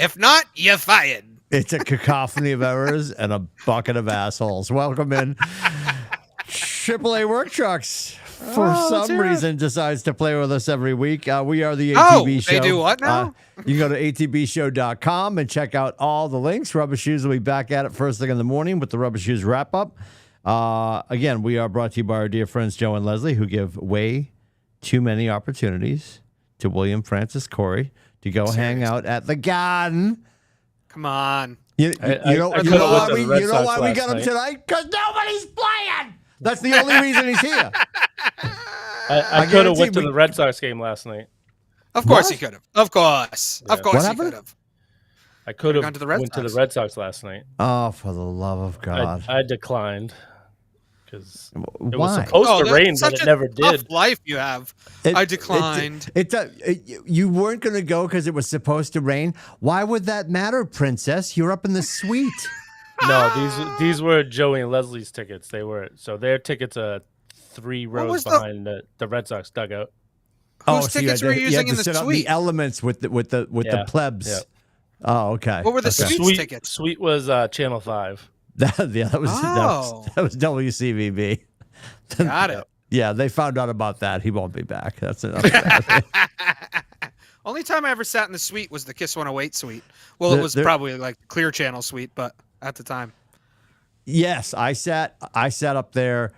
If not, you're fired. It's a cacophony of errors and a bucket of assholes. Welcome in. AAA Work Trucks, for some reason, decides to play with us every week. We are the ATB show. They do what now? You can go to atbshow.com and check out all the links. Rubber Shoes will be back at it first thing in the morning with the Rubber Shoes wrap-up. Again, we are brought to you by our dear friends Joe and Leslie, who give way too many opportunities to William Francis Corey to go hang out at the Garden. Come on. You know why we got him tonight? Because nobody's playing. That's the only reason he's here. I could have went to the Red Sox game last night. Of course he could have. Of course. Yeah. Of course he could have. I could have went to the Red Sox last night. Oh, for the love of God. I declined. Because it was supposed to rain, but it never did. Tough life you have. I declined. You weren't going to go because it was supposed to rain. Why would that matter, princess? You're up in the suite. No, these were Joey and Leslie's tickets. So their tickets are 3 rows behind the Red Sox dugout. Whose tickets were you using in the suite? The elements with the plebs. Yeah. Oh, okay. What were the suite tickets? Suite was Channel 5. That was WCVB. Got it. Yeah, they found out about that. He won't be back. That's enough. Only time I ever sat in the suite was the Kiss 108 suite. Well, it was probably like Clear Channel suite, but at the time. Yes, I sat up there.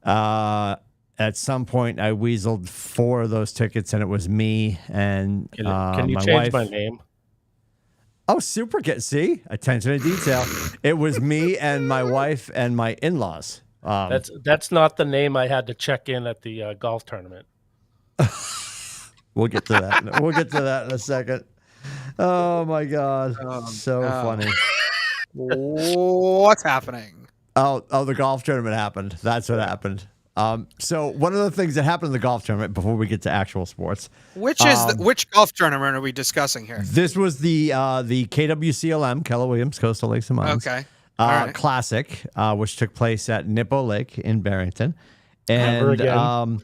At some point, I weaseled 4 of those tickets, and it was me and can you my change wife. my name? Oh, super. See? Attention to detail. It was me and my wife and my in-laws. That's not the name I had to check in at the golf tournament. We'll get to that. We'll get to that in a second. Oh, my God. So funny. What's happening? Oh, the golf tournament happened. That's what happened. So one of the things that happened in the golf tournament before we get to actual sports, which golf tournament are we discussing here? This was the KWCLM, Keller Williams Coastal Lakes and Mines. Okay. Classic, which took place at Nippo Lake in Barrington. Never And again.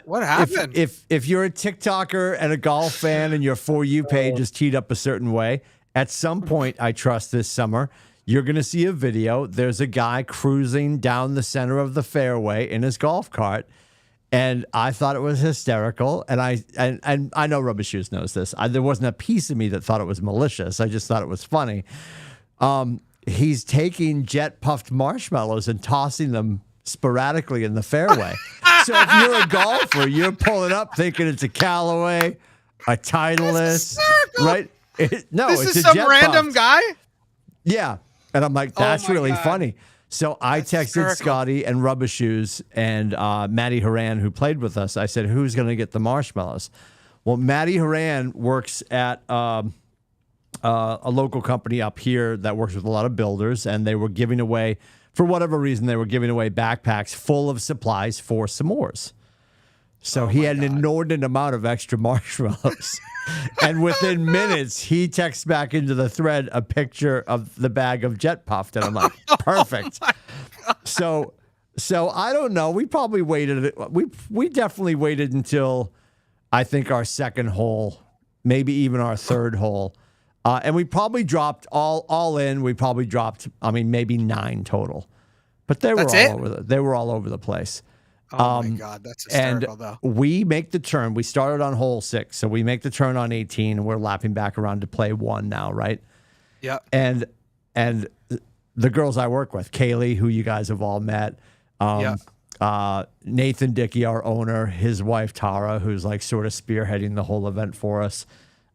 What happened? If you're a TikToker and a golf fan and your For You page is teed up a certain way, at some point, I trust this summer, you're going to see a video. There's a guy cruising down the center of the fairway in his golf cart, and I thought it was hysterical. And I know Rubber Shoes knows this. There wasn't a piece of me that thought it was malicious. I just thought it was funny. He's taking jet puffed marshmallows and tossing them sporadically in the fairway. So if you're a golfer, you're pulling up thinking it's a Callaway, a Titleist, right? This it's is a some jet random puffed. guy? Yeah. And I'm like, that's really God. funny. So I texted hysterical. Scotty and Rubber Shoes and Maddie Horan, who played with us. I said, who's going to get the marshmallows? Well, Maddie Horan works at a local company up here that works with a lot of builders, and they were giving away, for whatever reason, they were giving away backpacks full of supplies for s'mores. So he had an inordinate amount of extra marshmallows. And within minutes, he texts back into the thread a picture of the bag of jet puffed. And I'm like, perfect. So I don't know. We probably waited. We definitely waited until I think our second hole, maybe even our third hole. And we probably dropped all in. We probably dropped, maybe 9 total. But they were all over the place. Oh my God, that's hysterical, though. We make the turn. We started on hole 6, so we make the turn on 18, and we're lapping back around to play 1 now, right? Yeah. And the girls I work with, Kaylee, who you guys have all met, Nathan Dickey, our owner, his wife Tara, who's like sort of spearheading the whole event for us,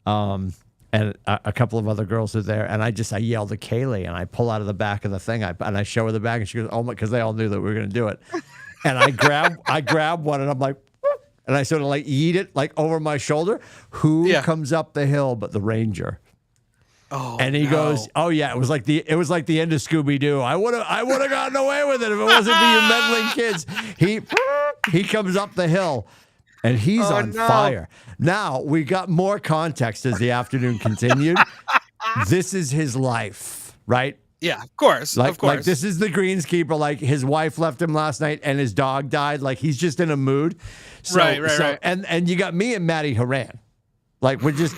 and a couple of other girls are there. And I yelled at Kaylee, and I pull out of the back of the thing, and I show her the bag, and she goes, "Oh my!" Because they all knew that we were going to do it. And I grab one, and I'm like, and I sort of like yeet it like over my shoulder. Who comes up the hill but the ranger? Oh, and he goes, "Oh yeah, it was like the end of Scooby Doo. I would have gotten away with it if it wasn't for you meddling kids." He comes up the hill, and he's on fire. Now we got more context as the afternoon continued. This is his life, right? Yeah, of course. Like this is the greenskeeper. Like his wife left him last night, and his dog died. Like he's just in a mood. So, right. And you got me and Maddie Horan. Like we're just,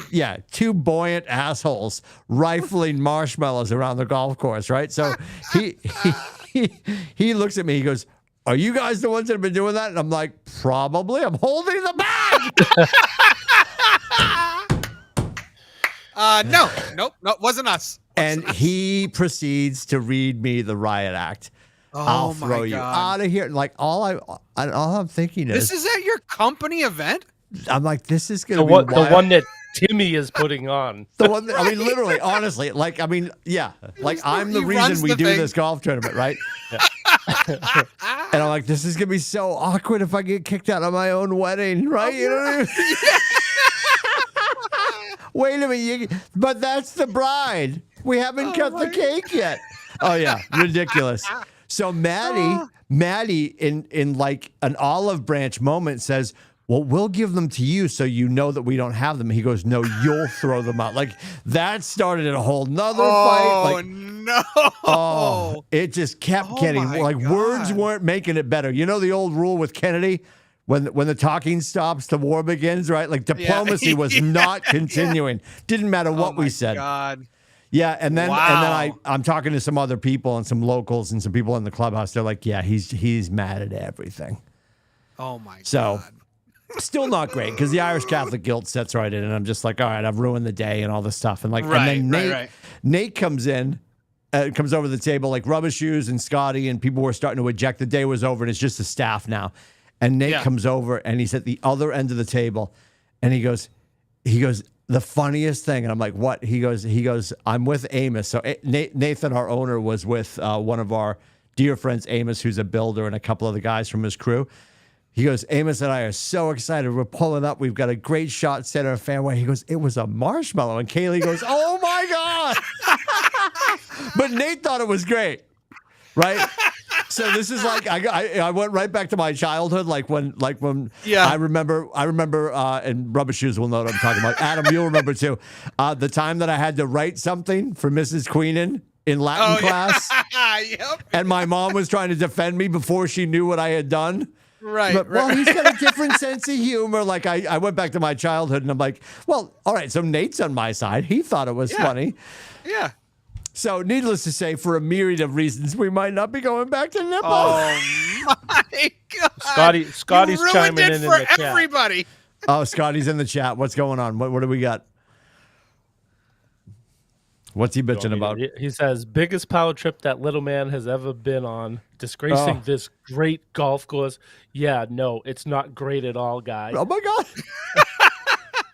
two buoyant assholes rifling marshmallows around the golf course, right? So he looks at me, he goes, "Are you guys the ones that have been doing that?" And I'm like, "Probably. I'm holding the bag." Nope, wasn't us. And he proceeds to read me the riot act. I'll throw you out of here. Like all I'm thinking is, this is at your company event. I'm like, this is gonna be the one that Timmy is putting on. The one that, I mean, literally, honestly, like, I mean, like I'm the reason we do this golf tournament, right? And I'm like, this is gonna be so awkward if I get kicked out of my own wedding, right? You know what I mean? Wait a minute, but that's the bride. We haven't cut the cake yet. Oh yeah, ridiculous. So Maddie, in like an olive branch moment, says, "Well, we'll give them to you so you know that we don't have them." He goes, "No, you'll throw them out." Like that started a whole nother fight. Like, no! Oh, it just kept getting like God. Words weren't making it better. You know the old rule with Kennedy, when the talking stops, the war begins, right? Like diplomacy was not continuing. Didn't matter what we said. God. Yeah, and then I'm talking to some other people and some locals and some people in the clubhouse. They're like, "Yeah, he's mad at everything." Oh my God. So still not great because the Irish Catholic guilt sets right in, and I'm just like, all right, I've ruined the day and all this stuff. And like, and then Nate comes in, comes over the table, like Rubber Shoes and Scotty and people were starting to eject. The day was over, and it's just the staff now. And Nate comes over, and he's at the other end of the table, and he goes, the funniest thing, and I'm like, what? He goes, "I'm with Amos." So Nathan, our owner, was with one of our dear friends, Amos, who's a builder, and a couple of the guys from his crew. He goes, "Amos and I are so excited. We're pulling up. We've got a great shot center of fairway." He goes, "It was a marshmallow." And Kaylee goes, "Oh my God." But Nate thought it was great. Right? So this is like, I went right back to my childhood. Like when I remember, and Rubber Shoes will know what I'm talking about. Adam, you'll remember too. The time that I had to write something for Mrs. Queenan in Latin class. Yep. And my mom was trying to defend me before she knew what I had done. Right. But, well, he's got a different sense of humor. Like I went back to my childhood and I'm like, well, all right, so Nate's on my side. He thought it was funny. Yeah. So needless to say, for a myriad of reasons, we might not be going back to Nippo. Oh my God. Scotty's chiming in for the chat. everybody. Oh, Scotty's in the chat. What's going on? What do we got? What's he bitching about? He says, "Biggest power trip that little man has ever been on, disgracing this great golf course." Yeah, no, it's not great at all, guys. Oh my God.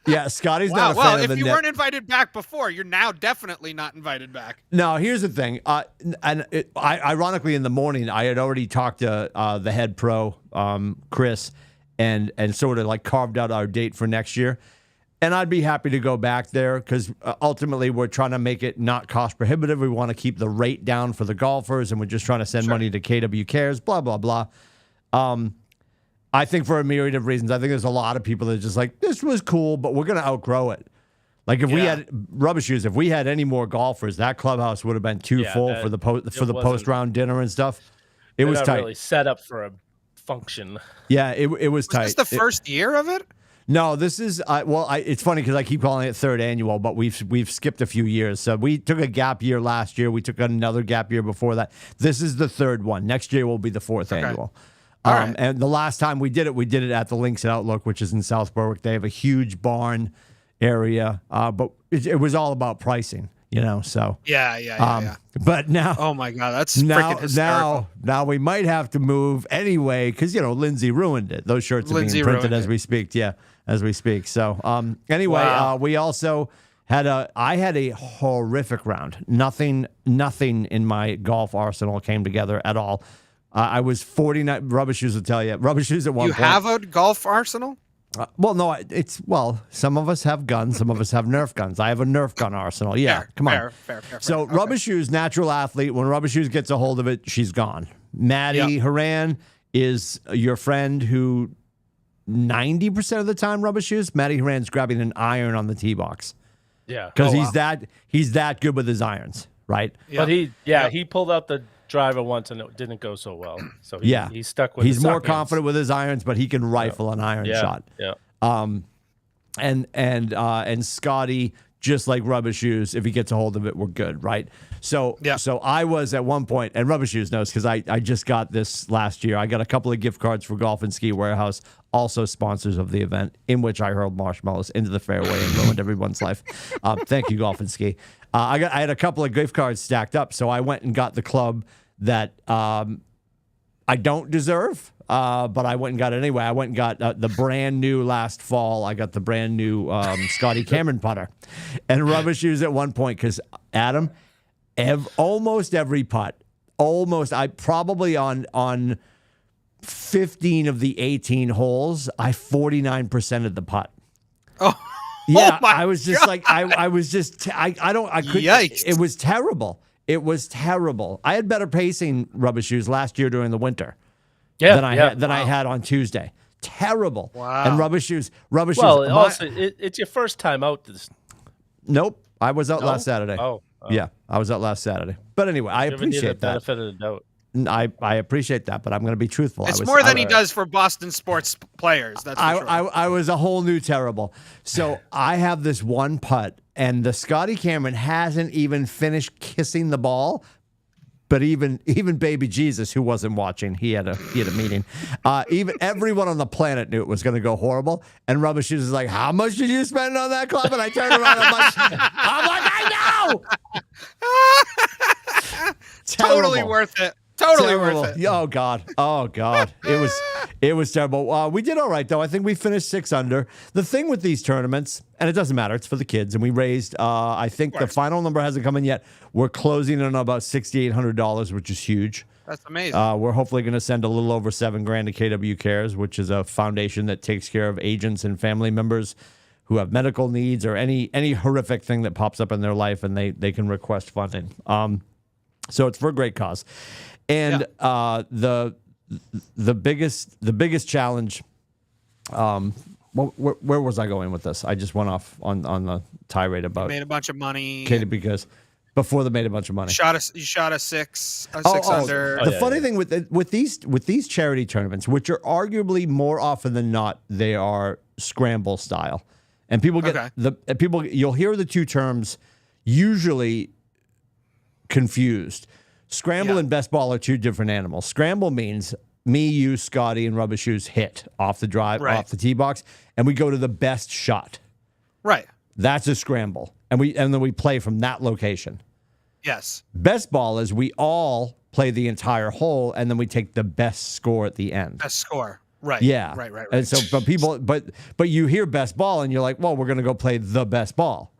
Yeah, Scotty's not a fan of the if you weren't invited back before, you're now definitely not invited back. No, here's the thing. Ironically, in the morning, I had already talked to the head pro, Chris, and sort of like carved out our date for next year. And I'd be happy to go back there because ultimately we're trying to make it not cost prohibitive. We want to keep the rate down for the golfers, and we're just trying to send money to KW Cares, blah, blah, blah. I think for a myriad of reasons, I think there's a lot of people that are just like, this was cool, but we're going to outgrow it. Like if we had Rubber Shoes, if we had any more golfers, that clubhouse would have been too full for the post round dinner and stuff. It was tight. Really set up for a function. Yeah, it was tight. Was this the first year of it? No, this is it's funny because I keep calling it third annual, but we've skipped a few years. So we took a gap year last year. We took another gap year before that. This is the third one. Next year will be the fourth annual. All right. And the last time we did it at the Links and Outlook, which is in South Berwick. They have a huge barn area, but it was all about pricing, you know. So yeah. But now, oh my God, that's freaking hysterical. Now we might have to move anyway because Lindsay ruined it. Those shirts are being printed as we speak. Yeah, as we speak. So anyway, we also had I had a horrific round. Nothing in my golf arsenal came together at all. I was 49. Rubber Shoes will tell you. Rubber Shoes at one point. You have a golf arsenal? Well, no, some of us have guns, some of us have Nerf guns. I have a Nerf gun arsenal. Yeah, come on. Fair. So okay. Rubber Shoes, natural athlete. When Rubber Shoes gets a hold of it, she's gone. Maddie Haran is your friend who 90% of the time, Rubber Shoes, Maddie Haran's grabbing an iron on the tee box. Yeah. Because he's that good with his irons, right? Yeah. But he pulled out the driver once and it didn't go so well. So he's stuck with he's more confident with his irons, but he can rifle an iron shot. Yeah. and Scotty, just like Rubber Shoes, if he gets a hold of it, we're good, right? So I was at one point, and Rubber Shoes knows because I just got this last year. I got a couple of gift cards for Golf and Ski Warehouse, also sponsors of the event, in which I hurled marshmallows into the fairway and ruined everyone's life. Thank you, Golf and Ski. I had a couple of gift cards stacked up, so I went and got the club that I don't deserve. But I went and got it anyway. I went and got the brand new last fall. I got the brand new Scotty Cameron putter and Rubber Shoes at one point because Adam, almost every putt, I probably on 15 of the 18 holes, I 49%ed the putt. Oh, yeah. Oh my I was just God. like, I was just, I couldn't. Yikes. It was terrible. It was terrible. I had better pacing, Rubber Shoes, last year during the winter. Than I had on Tuesday. Terrible. Wow. And Rubber Shoes. Well, also, it's your first time out. Nope. I was out last Saturday. Oh. Yeah, I was out last Saturday. But anyway, I appreciate that. Benefit of the doubt. I appreciate that, but I'm going to be truthful. It's more than he does for Boston sports players. That's for sure. I was a whole new terrible. So I have this one putt, and the Scotty Cameron hasn't even finished kissing the ball. But even baby Jesus, who wasn't watching, he had a meeting. Even everyone on the planet knew it was going to go horrible. And Rubber Shoes is like, "How much did you spend on that club?" And I turned around, I'm like, "I know." Totally worth it. Totally Terrible. worth it. Oh God. It was terrible. We did all right though. I think we finished 6 under. The thing with these tournaments, and it doesn't matter, it's for the kids, and we raised. I think the final number hasn't come in yet. We're closing in on about $6,800, which is huge. That's amazing. We're hopefully going to send a little over $7,000 to KW Cares, which is a foundation that takes care of agents and family members who have medical needs or any horrific thing that pops up in their life, and they can request funding. So it's for a great cause. And the biggest challenge, where was I going with this? I just went off on the tirade about made a bunch of money. Katie, because before they made a bunch of money, you shot a six under. The funny thing with these charity tournaments, which are arguably more often than not, they are scramble style, and people get you'll hear the two terms usually confused. Scramble and best ball are two different animals. Scramble means me, you, Scotty, and Rubber Shoes hit off the drive, off the tee box, and we go to the best shot. Right. That's a scramble, and then we play from that location. Yes. Best ball is we all play the entire hole, and then we take the best score at the end. Best score. Right. Yeah. Right. And so, but you hear best ball, and you're like, well, we're going to go play the best ball.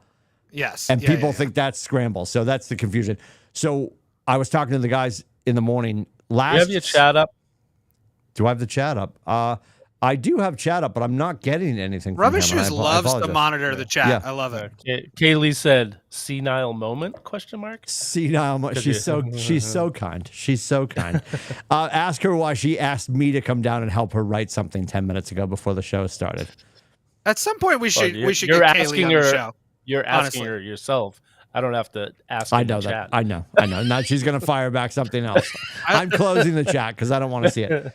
Yes. And people think that's scramble, so that's the confusion. So I was talking to the guys in the morning. Do you have your chat up? Do I have the chat up? I do have chat up, but I'm not getting anything from Rubber him, Shoes loves to monitor the chat. Yeah. I love it. Kaylee said, "Senile moment?" ? Senile. She's so kind. She's so kind. Ask her why she asked me to come down and help her write something 10 minutes ago before the show started. At some point, we should get Kaylee on the show. You're asking her yourself. I don't have to ask. I know that. Chat. I know. Now she's gonna fire back something else. I'm closing the chat because I don't want to see it.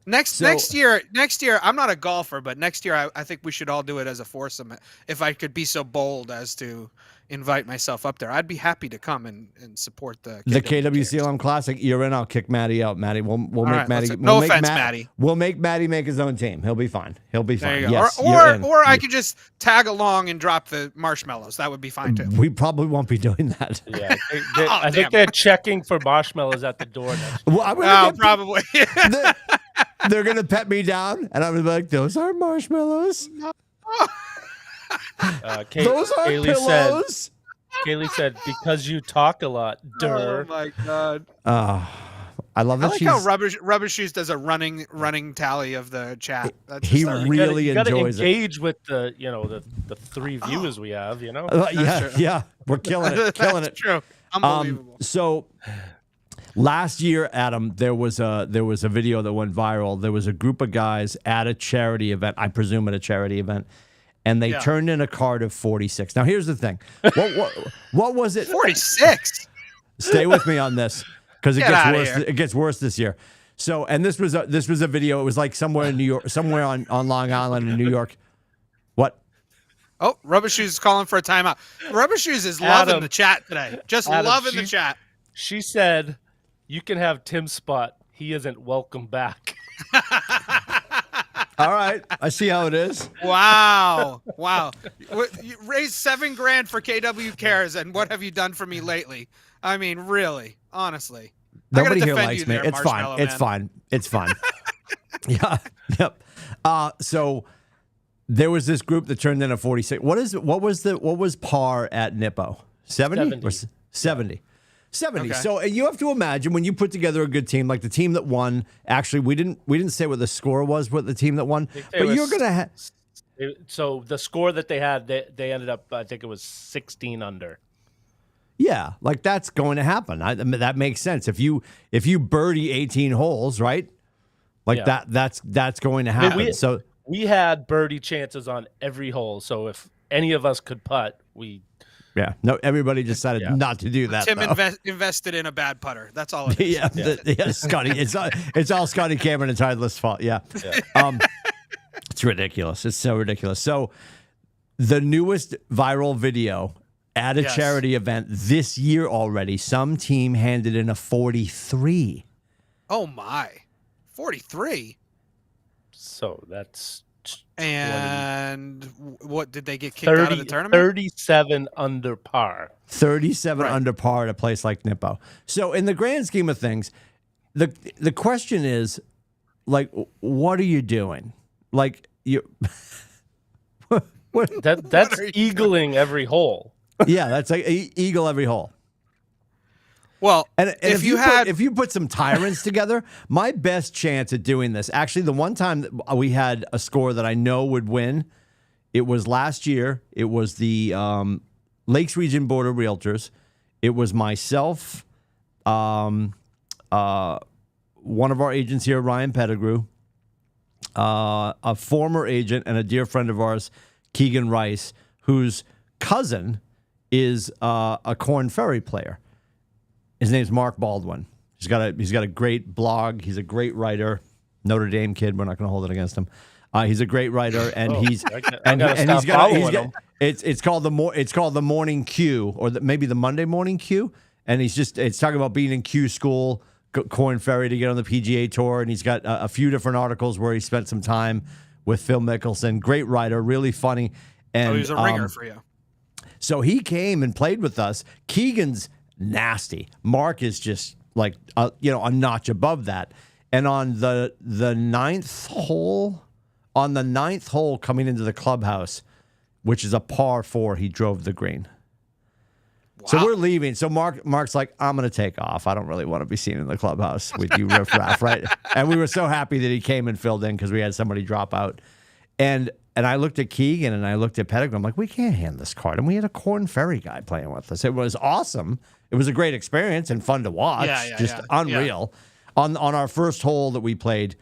Next year, I'm not a golfer, but next year I think we should all do it as a foursome. If I could be so bold as to invite myself up there, I'd be happy to come and support the KWCLM Classic. You're in. I'll kick Maddie out. Maddie, we'll make Maddie. No offense, Maddie. We'll make Maddie make his own team. He'll be fine. He'll be fine. There you go. Yes, or I could just tag along and drop the marshmallows. That would be fine too. We probably won't be doing that. Yeah, I think they're checking for marshmallows at the door next. Well, probably. They're gonna pet me down, and I'm gonna be like, "Those aren't marshmallows. Those aren't pillows." Kaylee said, "Because you talk a lot." Oh my God. I love that. I like how Rubber Shoes does a running tally of the chat. He really enjoys it. Engage with the 3 viewers we have. Yeah, we're killing it. That's true. Unbelievable. So last year, Adam, there was a video that went viral. There was a group of guys at a charity event. I presume at a charity event. And they turned in a card of 46. Now, here's the thing. What was it? 46. Stay with me on this because it gets worse. It gets worse this year. So, and this was a video. It was like somewhere in New York, somewhere on Long Island in New York. Oh, Rubber Shoes is calling for a timeout. Rubber Shoes is loving Adam, the chat today. Just Adam, loving the chat. She said, "You can have Tim's spot. He isn't welcome back." All right, I see how it is. Wow. You raised $7,000 for KW Cares, and what have you done for me lately? I mean, really, honestly. Nobody I here gotta defend likes you me. there, It's fine. Marshmallow It's Man. fine. It's fine. Yeah. Yep. So there was this group that turned in a 46. What was par at Nippo? 70 or 70? 70. Okay. So you have to imagine when you put together a good team, like the team that won. Actually, we didn't say what the score was with the team that won, but you're gonna have. So the score that they had, they ended up, I think it was 16 under. Yeah, like that's going to happen. I mean, that makes sense. If you birdie 18 holes, right? Like Yeah. that's going to I mean, happen. So we had birdie chances on every hole. So if any of us could putt, yeah, no, everybody decided Yeah. not to do that. Tim though. invested in a bad putter. That's all it is. Yeah, Scotty. It's all Scotty Cameron and Titleist's fault. Yeah. It's ridiculous. It's so ridiculous. So the newest viral video at a Yes. charity event this year already, some team handed in a 43. Oh my, 43. so that's And what did they get kicked 30, out of the tournament? 37 under par. 37 Right. under par at a place like Nippo. So in the grand scheme of things, the question is, like, what are you doing? Like you, what? That's are you eagling every hole. Yeah, that's like eagle every hole. Well, And if you had, if you put some tyrants together, my best chance at doing this, actually, the one time that we had a score that I know would win, it was last year. It was the Lakes Region Board of Realtors. It was myself, one of our agents here, Ryan Pettigrew, a former agent and a dear friend of ours, Keegan Rice, whose cousin is a Corn Ferry player. His name's Mark Baldwin. He's got a great blog. He's a great writer. Notre Dame kid. We're not going to hold it against him. He's a great writer, and he's it's called the Morning Q, or maybe the Monday Morning Q, and it's talking about being in Q school, Corn Ferry to get on the PGA Tour, and he's got a few different articles where he spent some time with Phil Mickelson. Great writer, really funny, and he's a ringer for you. so he came and played with us. Keegan's nasty. Mark is just like a notch above that. And on the ninth hole coming into the clubhouse, which is a par 4, he drove the green. Wow. So we're leaving. So Mark's like, I'm going to take off. I don't really want to be seen in the clubhouse with you, riffraff, right? And we were so happy that he came and filled in because we had somebody drop out. And I looked at Keegan and I looked at Pettigrew. I'm like, we can't hand this card. And we had a Corn Ferry guy playing with us. It was awesome. It was a great experience and fun to watch. Just unreal. Yeah. On our first hole that we played,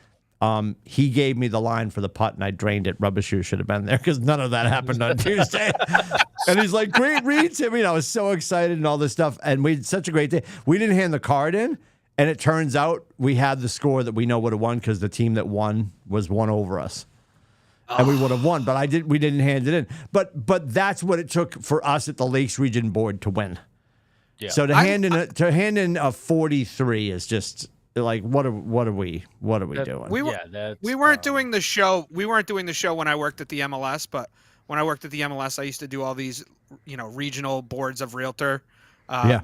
he gave me the line for the putt and I drained it. Rubber Shoe should have been there because none of that happened on Tuesday. And he's like, great read, Timmy. And I was so excited and all this stuff. And we had such a great day. We didn't hand the card in. And it turns out we had the score that we know would have won because the team that won was one over us. And we would have won, but we didn't hand it in. But that's what it took for us at the Lakes Region Board to win. Yeah. So to hand in a 43 is just like what are we doing? We weren't doing the show. We weren't doing the show when I worked at the MLS, but when I worked at the MLS, I used to do all these, regional boards of realtor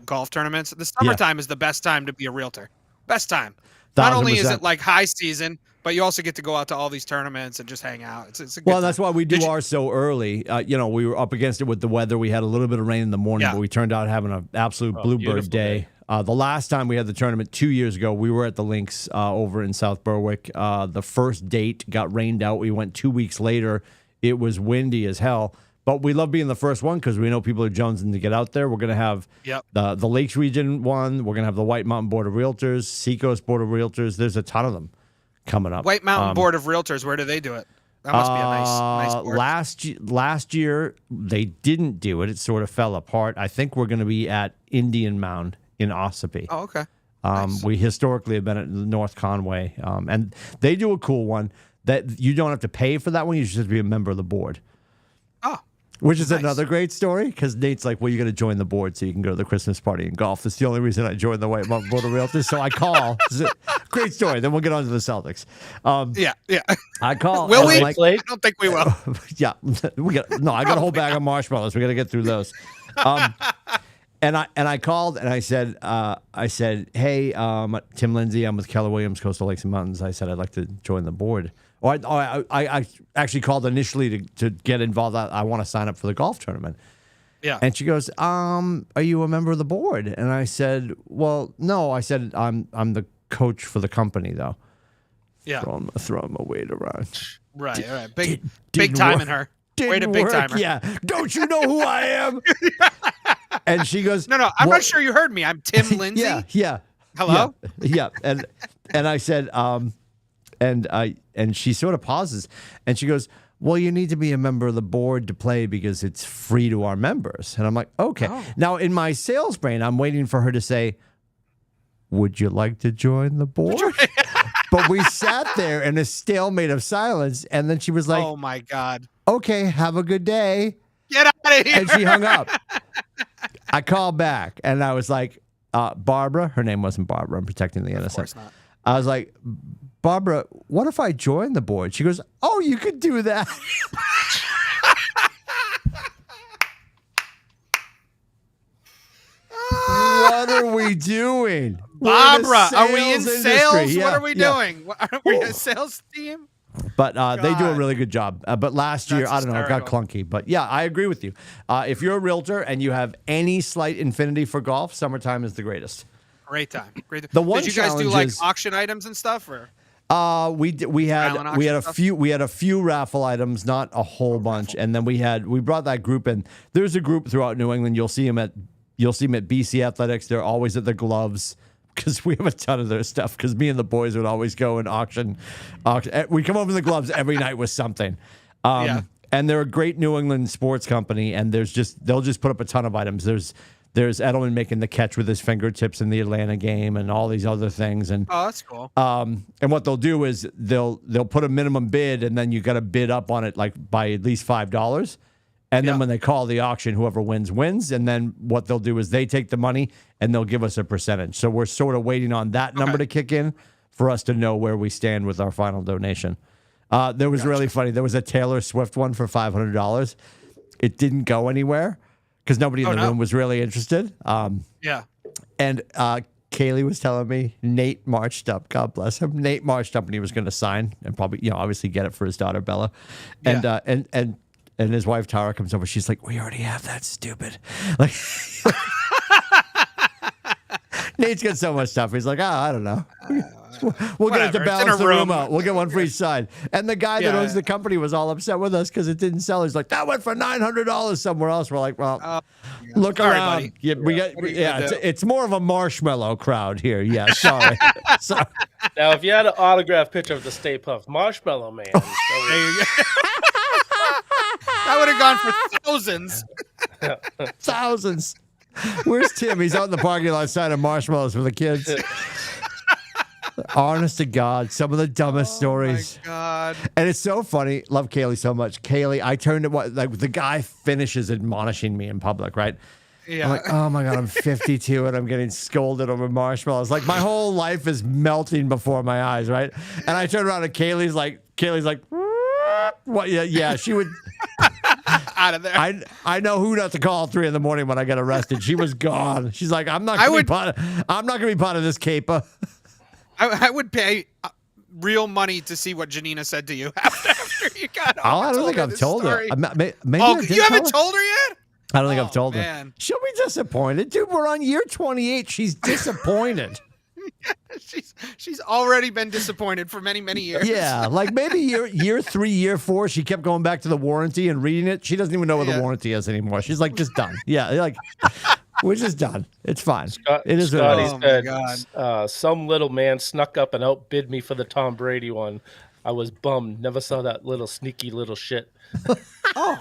golf tournaments. The summertime is the best time to be a realtor. Best time. Not only is it like high season, but you also get to go out to all these tournaments and just hang out. It's a good Well, time. that's why we do ours so early. We were up against it with the weather. We had a little bit of rain in the morning, but we turned out having an absolute bluebird day. The last time we had the tournament 2 years ago, we were at the links over in South Berwick. The first date got rained out. We went 2 weeks later. It was windy as hell. But we love being the first one because we know people are jonesing to get out there. We're going to have the Lakes Region one. We're going to have the White Mountain Board of Realtors, Seacoast Board of Realtors. There's a ton of them coming up. White Mountain Board of Realtors, where do they do it? That must be a nice board. Last year, they didn't do it. It sort of fell apart. I think we're going to be at Indian Mound in Ossipee. Oh, okay. Nice. We historically have been at North Conway, and they do a cool one that you don't have to pay for that one. You just have to be a member of the board. Oh, Which is another great story because Nate's like, well, you got to join the board so you can go to the Christmas party and golf. That's the only reason I joined the White Mountain Board of Realtors. So I call. Great story. Then we'll get on to the Celtics. Yeah. I call. Will we? Like, I don't think we will. Yeah. I got a whole bag of marshmallows. We got to get through those. And I called and I said, hey, Tim Lindsay, I'm with Keller Williams, Coastal Lakes and Mountains. I said, I'd like to join the board. Or I actually called initially to get involved. I want to sign up for the golf tournament. Yeah. And she goes, are you a member of the board? And I said, well, no. I said, I'm the coach for the company, though. Yeah. Throw him a weight around. Right. Big time in her. Way to big timer. Yeah. Don't you know who I am? And she goes, no. I'm not sure you heard me. I'm Tim Lindsay. Yeah. Hello. Yeah. And I said, and she sort of pauses and she goes, well, you need to be a member of the board to play because it's free to our members. And I'm like, okay. Oh. Now, in my sales brain, I'm waiting for her to say, would you like to join the board? But we sat there in a stalemate of silence. And then she was like, oh, my God. Okay, have a good day. Get out of here. And she hung up. I called back and I was like, Barbara, her name wasn't Barbara. I'm protecting the innocent. Of course not. I was like, Barbara, what if I join the board? She goes, oh, you could do that. What are we doing? Barbara, are we in sales? Yeah, what are we doing? Are we a sales team? But they do a really good job. But last year, I don't know, it got clunky. But yeah, I agree with you. If you're a realtor and you have any slight affinity for golf, summertime is the greatest. Great time. The one did you guys do like auction items and stuff, or? We had a few raffle items, not a whole bunch, and then we brought that group in. There's a group throughout New England. You'll see them at BC Athletics. They're always at the gloves because we have a ton of their stuff. Because me and the boys would always go and auction. We come over the gloves every night with something. And they're a great New England sports company, and they'll just put up a ton of items. There's Edelman making the catch with his fingertips in the Atlanta game and all these other things. And oh, that's cool. And what they'll do is they'll put a minimum bid, and then you got to bid up on it like by at least $5. And then when they call the auction, whoever wins. And then what they'll do is they take the money and they'll give us a percentage. So we're sort of waiting on that number to kick in for us to know where we stand with our final donation. There was really funny. There was a Taylor Swift one for $500. It didn't go anywhere because nobody in the room was really interested. And Kaylee was telling me Nate marched up. God bless him. Nate marched up and he was going to sign and probably, obviously get it for his daughter Bella. And his wife Tara comes over. She's like, "We already have that, stupid." Like, Nate's got so much stuff. He's like, I don't know. We'll get it to balance the room out. We'll get one for each side. And the guy that owns the company was all upset with us because it didn't sell. He's like, that went for $900 somewhere else. We're like, well, look around. It's more of a marshmallow crowd here. Yeah, sorry. Now, if you had an autographed picture of the Stay Puft Marshmallow Man, there you go. That would have gone for thousands. Thousands. Where's Tim? He's out in the parking lot signing marshmallows for the kids. Honest to God, some of the dumbest stories. Oh, my God. And it's so funny. Love Kaylee so much. Kaylee, I turned to the guy finishes admonishing me in public, right? Yeah. I'm like, oh, my God, I'm 52 and I'm getting scolded over marshmallows. Like, my whole life is melting before my eyes, right? And I turn around and Kaylee's like, what? Yeah, she would... Out of there. I know who not to call at 3 a.m. when I get arrested. She was gone. She's like, I'm not going to be part of this caper. I would pay real money to see what Janina said to you after you got home. I don't think I've told her. Maybe you haven't told her yet? I don't think I've told her. She'll be disappointed. Dude, we're on year 28. She's disappointed. She's already been disappointed for many, many years. Yeah, like maybe year 3, year 4, she kept going back to the warranty and reading it. She doesn't even know what the warranty is anymore. She's like, just done. Yeah, like we're just done. It's fine. It is what it is. Scotty said, some little man snuck up and outbid me for the Tom Brady one. I was bummed. Never saw that little sneaky little shit. Oh,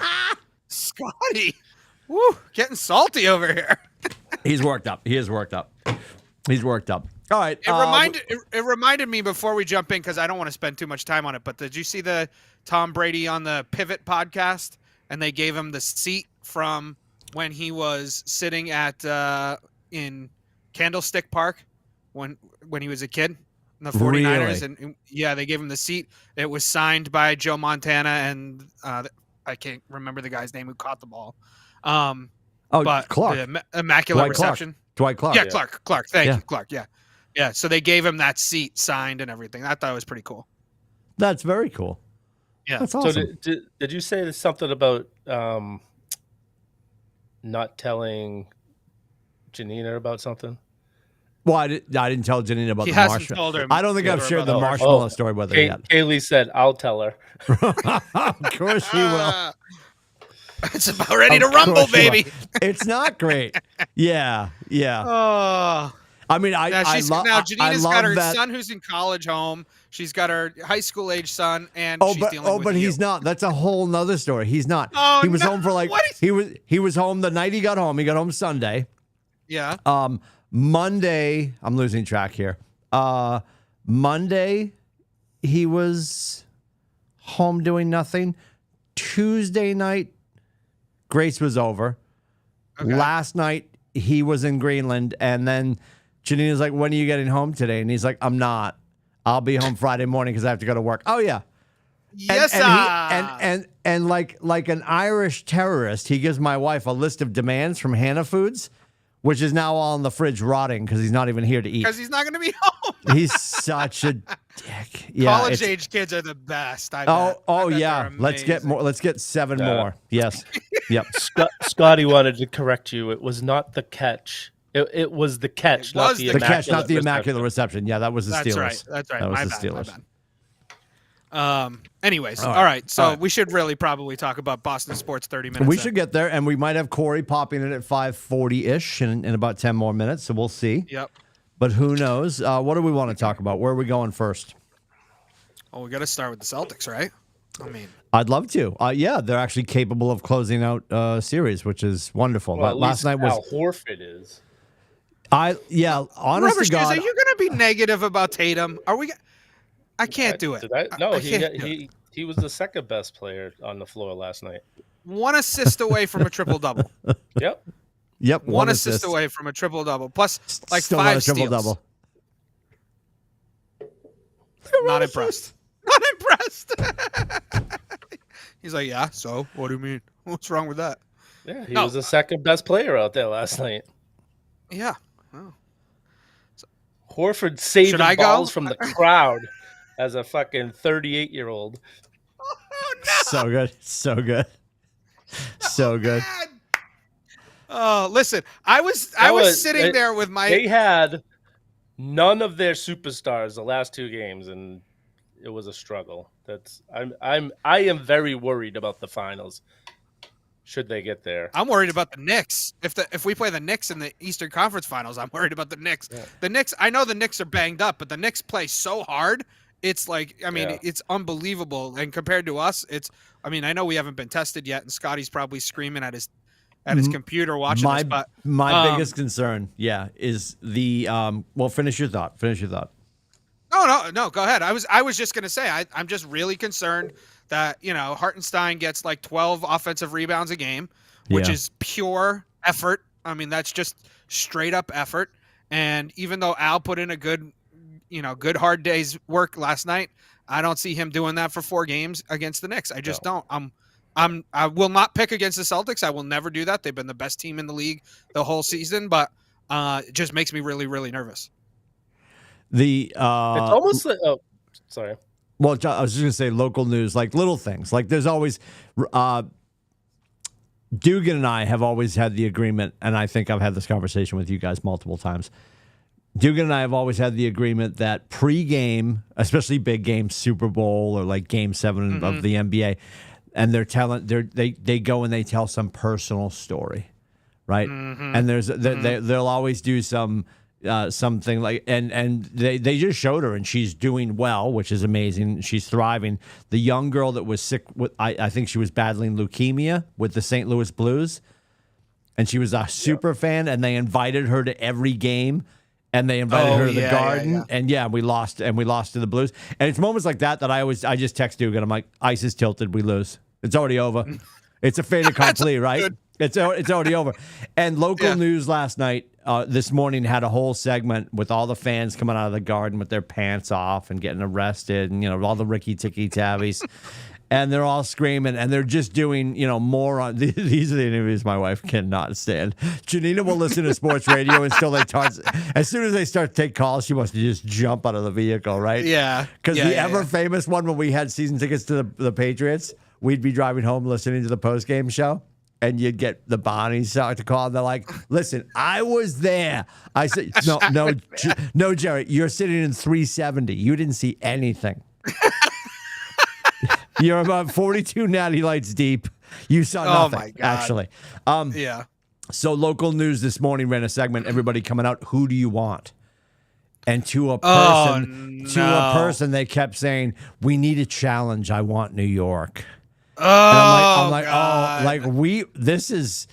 Scotty. Woo, getting salty over here. He's worked up. He is worked up. He's worked up. All right. It reminded me before we jump in, because I don't want to spend too much time on it, but did you see the Tom Brady on the Pivot podcast and they gave him the seat from when he was sitting at in Candlestick Park when he was a kid in the 49ers. Really? And yeah, they gave him the seat. It was signed by Joe Montana and I can't remember the guy's name who caught the ball. But Clark. the Immaculate Reception. Dwight Clark. Yeah, Clark. Thank you, Clark. Yeah. Yeah, so they gave him that seat signed and everything. I thought it was pretty cool. That's very cool. Yeah. That's awesome. So did you say something about not telling Janina about something? Well, I didn't tell Janina about He the hasn't marshmallow. told her I don't think I've shared the about marshmallow story with her yet. Kaylee said, "I'll tell her." Of course she will. It's about ready to rumble, baby. It's not great. Yeah. Oh. I mean, Now Janina's got her that. son who's in college home. She's got her high school age son, and she's dealing with but you. he's not. That's a whole nother story. He's not. Oh, he was no. home for he was home the night he got home. He got home Sunday. Yeah. Monday, I'm losing track here. Monday, he was home doing nothing. Tuesday night, Grace was over. Okay. Last night, he was in Greenland, and then Janina's like, "When are you getting home today?" And he's like, "I'm not. I'll be home Friday morning because I have to go to work." Oh yeah. Yes, and like an Irish terrorist, he gives my wife a list of demands from Hannah Foods, which is now all in the fridge rotting because he's not even here to eat. Because he's not going to be home. He's such a dick. Yeah, college age kids are the best. I bet yeah. they're Let's get more. Let's get 7 more. Yes. Yep. Scotty wanted to correct you. It was not the catch. It was the catch, not the catch, not the reception. immaculate reception. Yeah, that was the Steelers. That's right. That was My the bad, Steelers. my bad. Anyways, All all right. right. So we should really probably talk about Boston sports 30 minutes. We should get there, and we might have Corey popping in at 5:40-ish in about 10 more minutes, so we'll see. Yep. But who knows? What do we want to talk about? Where are we going first? Well, we got to start with the Celtics, right? I mean, I'd love to. Yeah, they're actually capable of closing out a series, which is wonderful. Well, Last night was Al Horford is. honest Rubber to God, Shoes, are you going to be negative about Tatum? Are we? I can't do it. No, I can't do it. he was the second best player on the floor last night. 1 assist away from a triple double. Yep. Yep, 1 assist away from a triple double, plus like still 5 not a steals. triple double. Not impressed. Not impressed. He's like, yeah. So, what do you mean? What's wrong with that? Yeah, he was the second best player out there last night. Yeah. Oh. Horford saving Should I balls go? from the crowd as a fucking 38-year-old. Oh no! So good. So good. So good. Man. Oh, listen, I was sitting there with my. They had none of their superstars the last 2 games, and it was a struggle. I am very worried about the finals. Should they get there? I'm worried about the Knicks. If we play the Knicks in the Eastern Conference Finals, I'm worried about the Knicks. Yeah. The Knicks. I know the Knicks are banged up, but the Knicks play so hard. It's like, I mean, it's unbelievable. And compared to us, I mean, I know we haven't been tested yet, and Scotty's probably screaming at his computer watching this. But my biggest concern, is the well. Finish your thought. No. Go ahead. I was just gonna say I'm just really concerned that Hartenstein gets like 12 offensive rebounds a game, which is pure effort. I mean, that's just straight up effort. And even though Al put in a good hard day's work last night, I don't see him doing that for 4 games against the Knicks. I just don't. I will not pick against the Celtics. I will never do that. They've been the best team in the league the whole season, but it just makes me really, really nervous. It's almost like sorry. Well, I was just gonna say local news, like little things. Like there's always Dugan and I have always had the agreement, and I think I've had this conversation with you guys multiple times. Dugan and I have always had the agreement that pre-game, especially big games, Super Bowl or like Game 7 of the NBA, and they go and they tell some personal story, right? And they'll always do something like and they just showed her and she's doing well, which is amazing. She's thriving. The young girl that was sick with I think she was battling leukemia with the St. Louis Blues, and she was a super fan, and they invited her to every game. And they invited her to the Garden, and we lost to the Blues. And it's moments like that I just text Dugan. I'm like, ice is tilted, we lose. It's already over. It's a fait accompli, right? good. It's already over. And local news last night, this morning, had a whole segment with all the fans coming out of the Garden with their pants off and getting arrested, and all the Ricky Ticky Tabbies. And they're all screaming, and they're just doing, more on. These are the interviews my wife cannot stand. Janina will listen to sports radio until they start. As soon as they start to take calls, she wants to just jump out of the vehicle, right? Yeah. Because the ever famous one when we had season tickets to the Patriots, we'd be driving home listening to the post-game show, and you'd get the Bonnies start to call, and they're like, "Listen, I was there." I said, "No, Jerry, you're sitting in 370. You didn't see anything." You're about 42 natty lights deep. You saw nothing, my God. actually. Yeah. So local news this morning ran a segment, everybody coming out, who do you want? And to a person, they kept saying, we need a challenge. I want New York. Oh, I'm like, God. this is,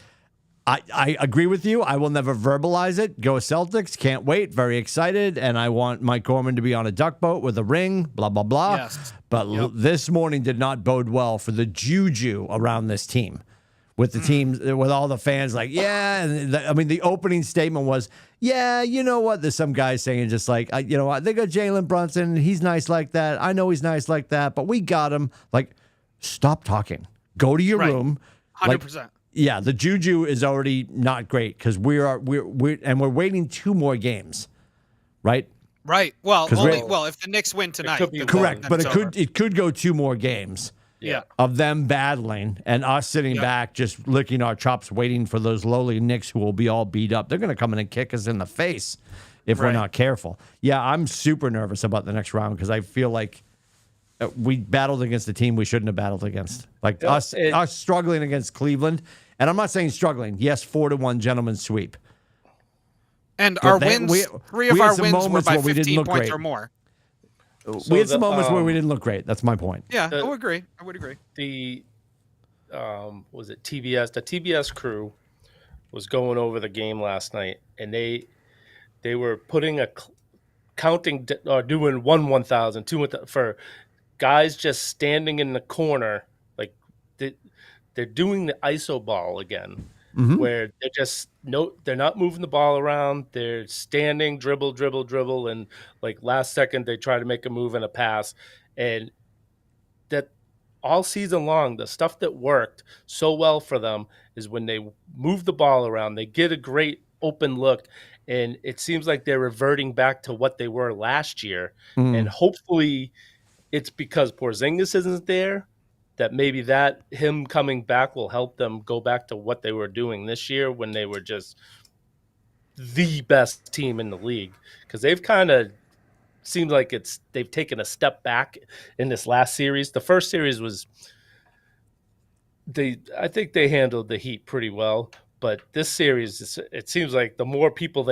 I agree with you. I will never verbalize it. Go Celtics. Can't wait. Very excited. And I want Mike Gorman to be on a duck boat with a ring, blah, blah, blah. Yes. But this morning did not bode well for the juju around this team. With the teams, with all the fans like, yeah. And the opening statement was, yeah, you know what? There's some guys saying just like, you know what? They got Jalen Brunson. He's nice like that. I know he's nice like that, but we got him. Like, stop talking. Go to your room. 100%. Yeah, the juju is already not great because we're waiting 2 more games, right? Right. Well, if the Knicks win tonight, could be Correct, but over. it could go 2 more games. Yeah. Of them battling and us sitting back just licking our chops waiting for those lowly Knicks who will be all beat up. They're going to come in and kick us in the face if we're not careful. Yeah, I'm super nervous about the next round because I feel like we battled against a team we shouldn't have battled against. Like us struggling against Cleveland. And I'm not saying struggling. Yes, 4-1 gentleman's sweep. And our wins, 3 of our wins were by 15 points or more. We had some moments where we didn't look great. That's my point. Yeah, I would agree. The was it TBS? The TBS crew was going over the game last night, and they were putting counting or doing 1,000, 2,000 for guys just standing in the corner, like they're doing the iso ball again. Where they're not moving the ball around. They're standing, dribble, and like last second they try to make a move and a pass, and that all season long the stuff that worked so well for them is when they move the ball around, they get a great open look, and it seems like they're reverting back to what they were last year, and hopefully it's because Porzingis isn't there. That maybe him coming back will help them go back to what they were doing this year when they were just the best team in the league. Because they've kind of seemed like they've taken a step back in this last series. The first series was I think they handled the Heat pretty well, but this series it seems like the more people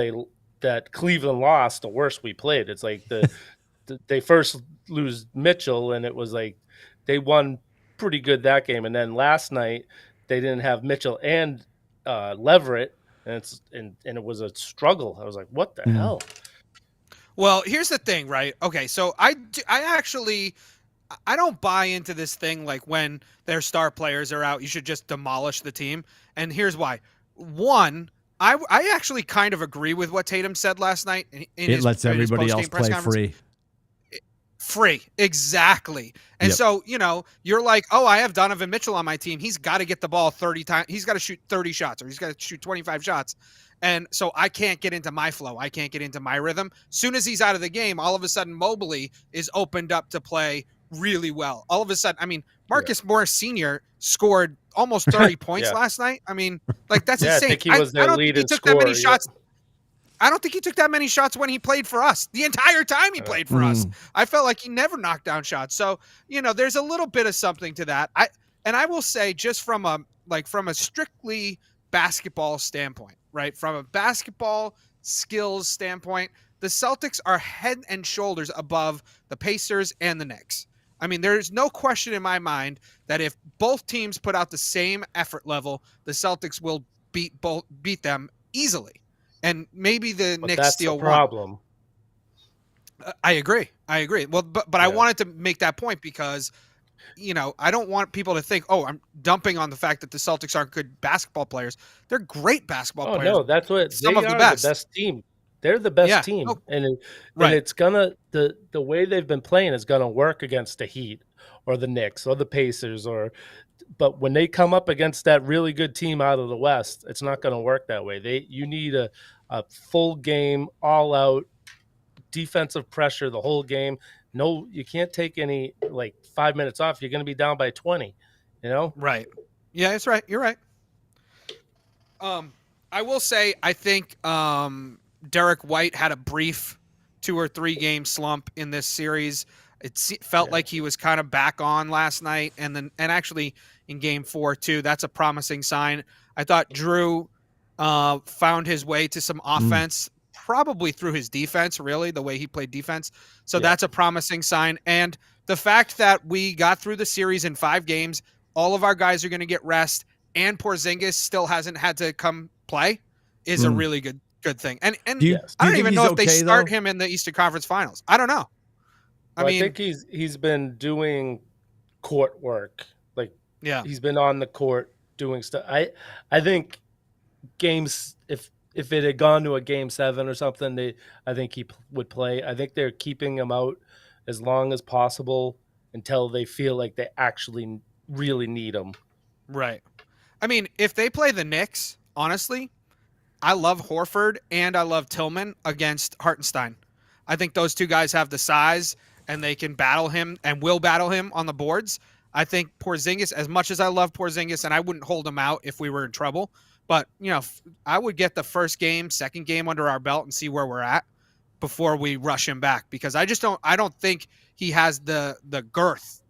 that Cleveland lost, the worse we played. It's like they first lose Mitchell, and it was like they won pretty good that game, and then last night they didn't have Mitchell and Leverett, and it was a struggle. I was like, what the hell? Well, here's the thing, right? Okay, so I don't buy into this thing like when their star players are out, you should just demolish the team. And here's why. One, I actually kind of agree with what Tatum said last night. It lets everybody else play free. Free, exactly. And so, you're like, oh, I have Donovan Mitchell on my team. He's got to get the ball 30 times. He's got to shoot 30 shots, or he's got to shoot 25 shots. And so I can't get into my flow. I can't get into my rhythm. Soon as he's out of the game, all of a sudden Mobley is opened up to play really well. All of a sudden, Marcus Morris Sr. scored almost 30 points last night. That's insane. I think he was their leading scorer. That many shots. I don't think he took that many shots when he played for us. The entire time he played for us, I felt like he never knocked down shots. So, there's a little bit of something to that. I will say, just from a strictly basketball standpoint, right? From a basketball skills standpoint, the Celtics are head and shoulders above the Pacers and the Knicks. There's no question in my mind that if both teams put out the same effort level, the Celtics will beat them easily. And maybe the Knicks steal one. That's the problem. I agree. Well, but I wanted to make that point because I don't want people to think, oh, I'm dumping on the fact that the Celtics aren't good basketball players. They're great basketball Oh players. no, that's what Some they of the are the best. best team. They're the best Yeah. team, Oh, and right. it's gonna the way they've been playing is gonna work against the Heat or the Knicks or the Pacers but when they come up against that really good team out of the West, it's not gonna work that way. You need a full game, all out defensive pressure the whole game. No, you can't take any 5 minutes off. You're gonna be down by 20. Right. Yeah, that's right. You're right. I will say, I think Derek White had a brief 2 or 3 game slump in this series. It felt like he was kind of back on last night, and actually in game 4 too. That's a promising sign. I thought Drew found his way to some offense, probably through his defense, really, the way he played defense. So that's a promising sign. And the fact that we got through the series in 5 games, all of our guys are going to get rest, and Porzingis still hasn't had to come play is a really good thing. And I don't even know if they start him in the Eastern Conference Finals. I don't know. I think he's been doing court work. He's been on the court doing stuff. I think games, if it had gone to a game 7 or something, I think he would play. I think they're keeping him out as long as possible until they feel like they actually really need him. Right. I mean, if they play the Knicks, honestly, I love Horford and I love Tillman against Hartenstein. I think those two guys have the size and they can battle him and will battle him on the boards. I think Porzingis, as much as I love Porzingis, and I wouldn't hold him out if we were in trouble, but I would get the first game, second game under our belt and see where we're at before we rush him back, because I don't think he has the girth.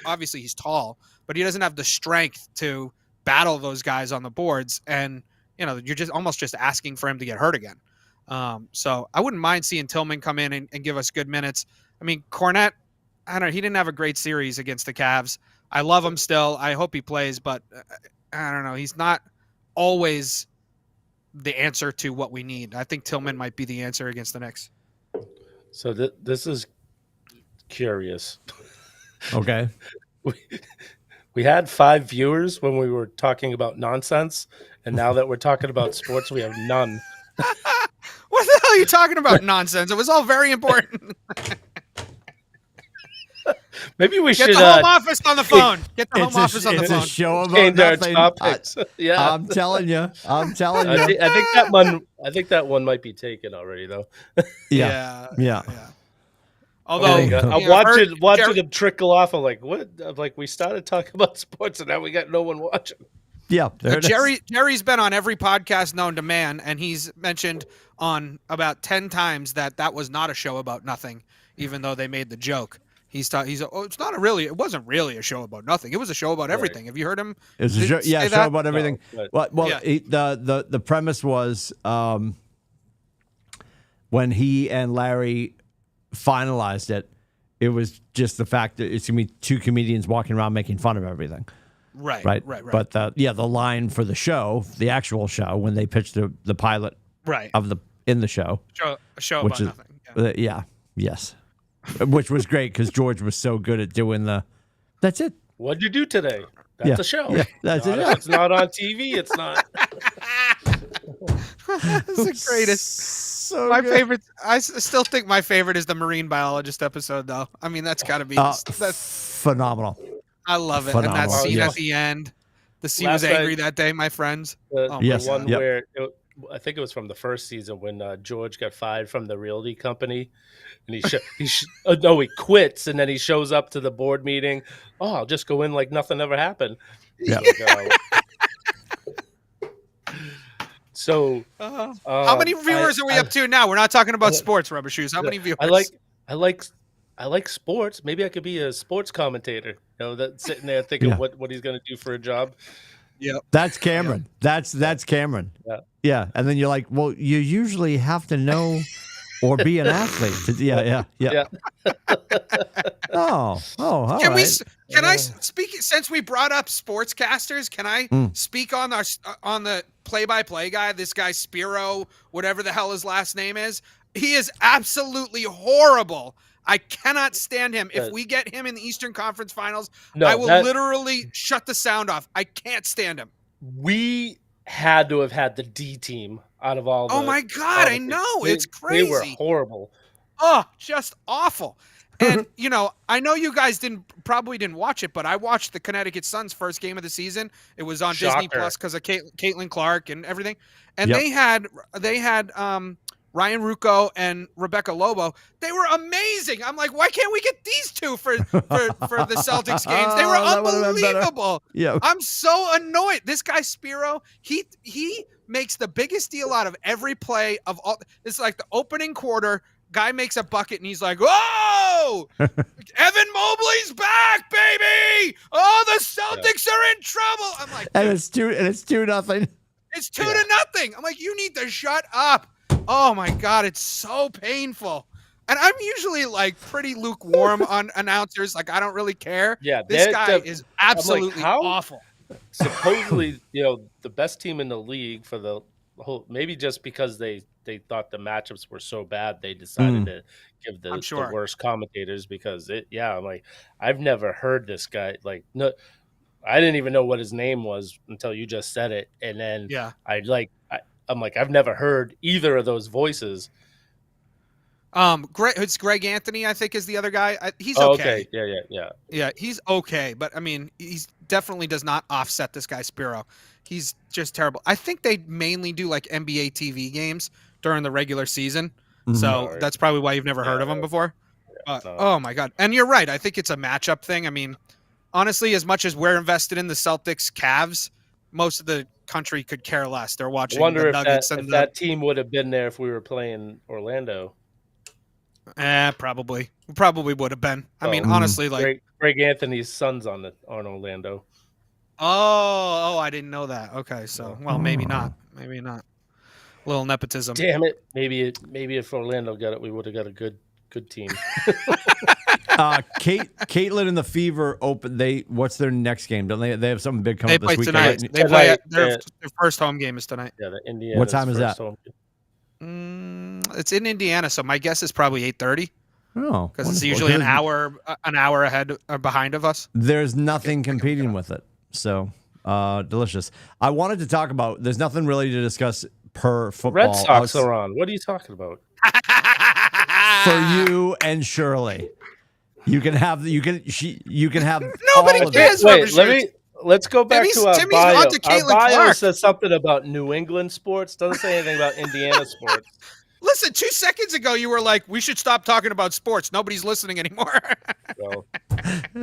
Obviously he's tall, but he doesn't have the strength to battle those guys on the boards. And, you're just almost just asking for him to get hurt again. So I wouldn't mind seeing Tillman come in and give us good minutes. I mean, Cornette, I don't know. He didn't have a great series against the Cavs. I love him still. I hope he plays, but I don't know. He's not always the answer to what we need. I think Tillman might be the answer against the Knicks. So this is curious. Okay. We had 5 viewers when we were talking about nonsense, and now that we're talking about sports, we have none. What the hell are you talking about? Nonsense. It was all very important. Maybe we should get the home office on the phone. Get the home office on the phone. It's a show about nothing. Topics. Yeah, I'm telling you. I think that one might be taken already, though. Yeah. Although I'm watching them trickle off. I'm like, what? We started talking about sports, and now we got no one watching. Yeah, Jerry's been on every podcast known to man, and he's mentioned on about 10 times that was not a show about nothing, even though they made the joke. It wasn't really a show about nothing. It was a show about everything. Right. Have you heard him? It was a show about everything. No, the premise was when he and Larry finalized it, it was just the fact that it's gonna be 2 comedians walking around making fun of everything. Right. But the line for the show, the actual show, when they pitched the pilot, in the show, a show about nothing. Yes, which was great because George was so good at doing that's it. What'd you do today? That's a show. Yeah, that's it. It's not on TV. It's not. That's the greatest. So my good. favorite. I still think my favorite is the marine biologist episode, though. I mean, that's got to be that's phenomenal. I love it. Phenomenal. And that scene at the end. The sea was angry that day, my friends. The one where I think it was from the first season when George got fired from the realty company, and he quits, and then he shows up to the board meeting. Oh, I'll just go in like nothing ever happened. Yeah. So, how many viewers are we up to now? We're not talking about sports, Rubber Shoes. How many viewers? I like sports. Maybe I could be a sports commentator. That's sitting there thinking what he's going to do for a job. Yeah, that's Cameron. That's Cameron. Yeah, and then you're like, well, you usually have to know or be an athlete. Yeah. Oh, all right. Can I speak, since we brought up sportscasters? Can I speak on the play-by-play guy? This guy Spiro, whatever the hell his last name is. He is absolutely horrible. I cannot stand him. If we get him in the Eastern Conference Finals, No, I will literally shut the sound off. I can't stand him. We had to have had the D team out of all. Oh my God, I know. It's crazy. They were horrible. Oh, just awful. And, I know you guys probably didn't watch it, but I watched the Connecticut Suns' first game of the season. It was on Disney Plus because of Caitlin Clark and everything. And they had Ryan Rucco and Rebecca Lobo. They were amazing. I'm like, why can't we get these two for the Celtics games? They were unbelievable. Yeah. I'm so annoyed. This guy Spiro, he makes the biggest deal out of every play of all. It's like the opening quarter. Guy makes a bucket and he's like, "Whoa! Evan Mobley's back, baby! Oh, the Celtics are in trouble." I'm like, and it's 2-0. It's 2-0. I'm like, you need to shut up. Oh my God, it's so painful. And I'm usually like pretty lukewarm on announcers. Like, I don't really care. Yeah, this guy is absolutely awful. Supposedly, the best team in the league for the whole. Maybe just because they thought the matchups were so bad, they decided to give the worst commentators because I'm like, I've never heard this guy. Like, no, I didn't even know what his name was until you just said it, and then I'm like, I've never heard either of those voices. It's Greg Anthony, I think, is the other guy. He's okay. Yeah, he's okay, but I mean, he's definitely does not offset this guy Spiro. He's just terrible. I think they mainly do like NBA TV games during the regular season, so that's probably why you've never heard of him before. Oh my God! And you're right. I think it's a matchup thing. I mean, honestly, as much as we're invested in the Celtics, Cavs, most of the country could care less. They're watching the Nuggets. If that team would have been there if we were playing Orlando. Probably would have been. I mean, honestly, like Greg Anthony's son's on Orlando. Oh, I didn't know that. Okay, so maybe not. Maybe not. Little nepotism. Damn it! Maybe if Orlando got it, we would have got a good team. Caitlin and the Fever open. What's their next game? Don't they? They have something big coming up this week. Tonight. They play their first home game is tonight. Yeah, the Indiana. What time is that? It's in Indiana, so my guess is probably 8:30. Oh, because it's usually an hour ahead or behind of us. There's nothing competing with it, so delicious. I wanted to talk about. There's nothing really to discuss per football. Red Sox are on. What are you talking about? For you and Shirley, you can have. Nobody cares. Let's go back to our bio. Our bio says something about New England sports. Doesn't say anything about Indiana sports. Listen, 2 seconds ago you were like, we should stop talking about sports. Nobody's listening anymore. Well,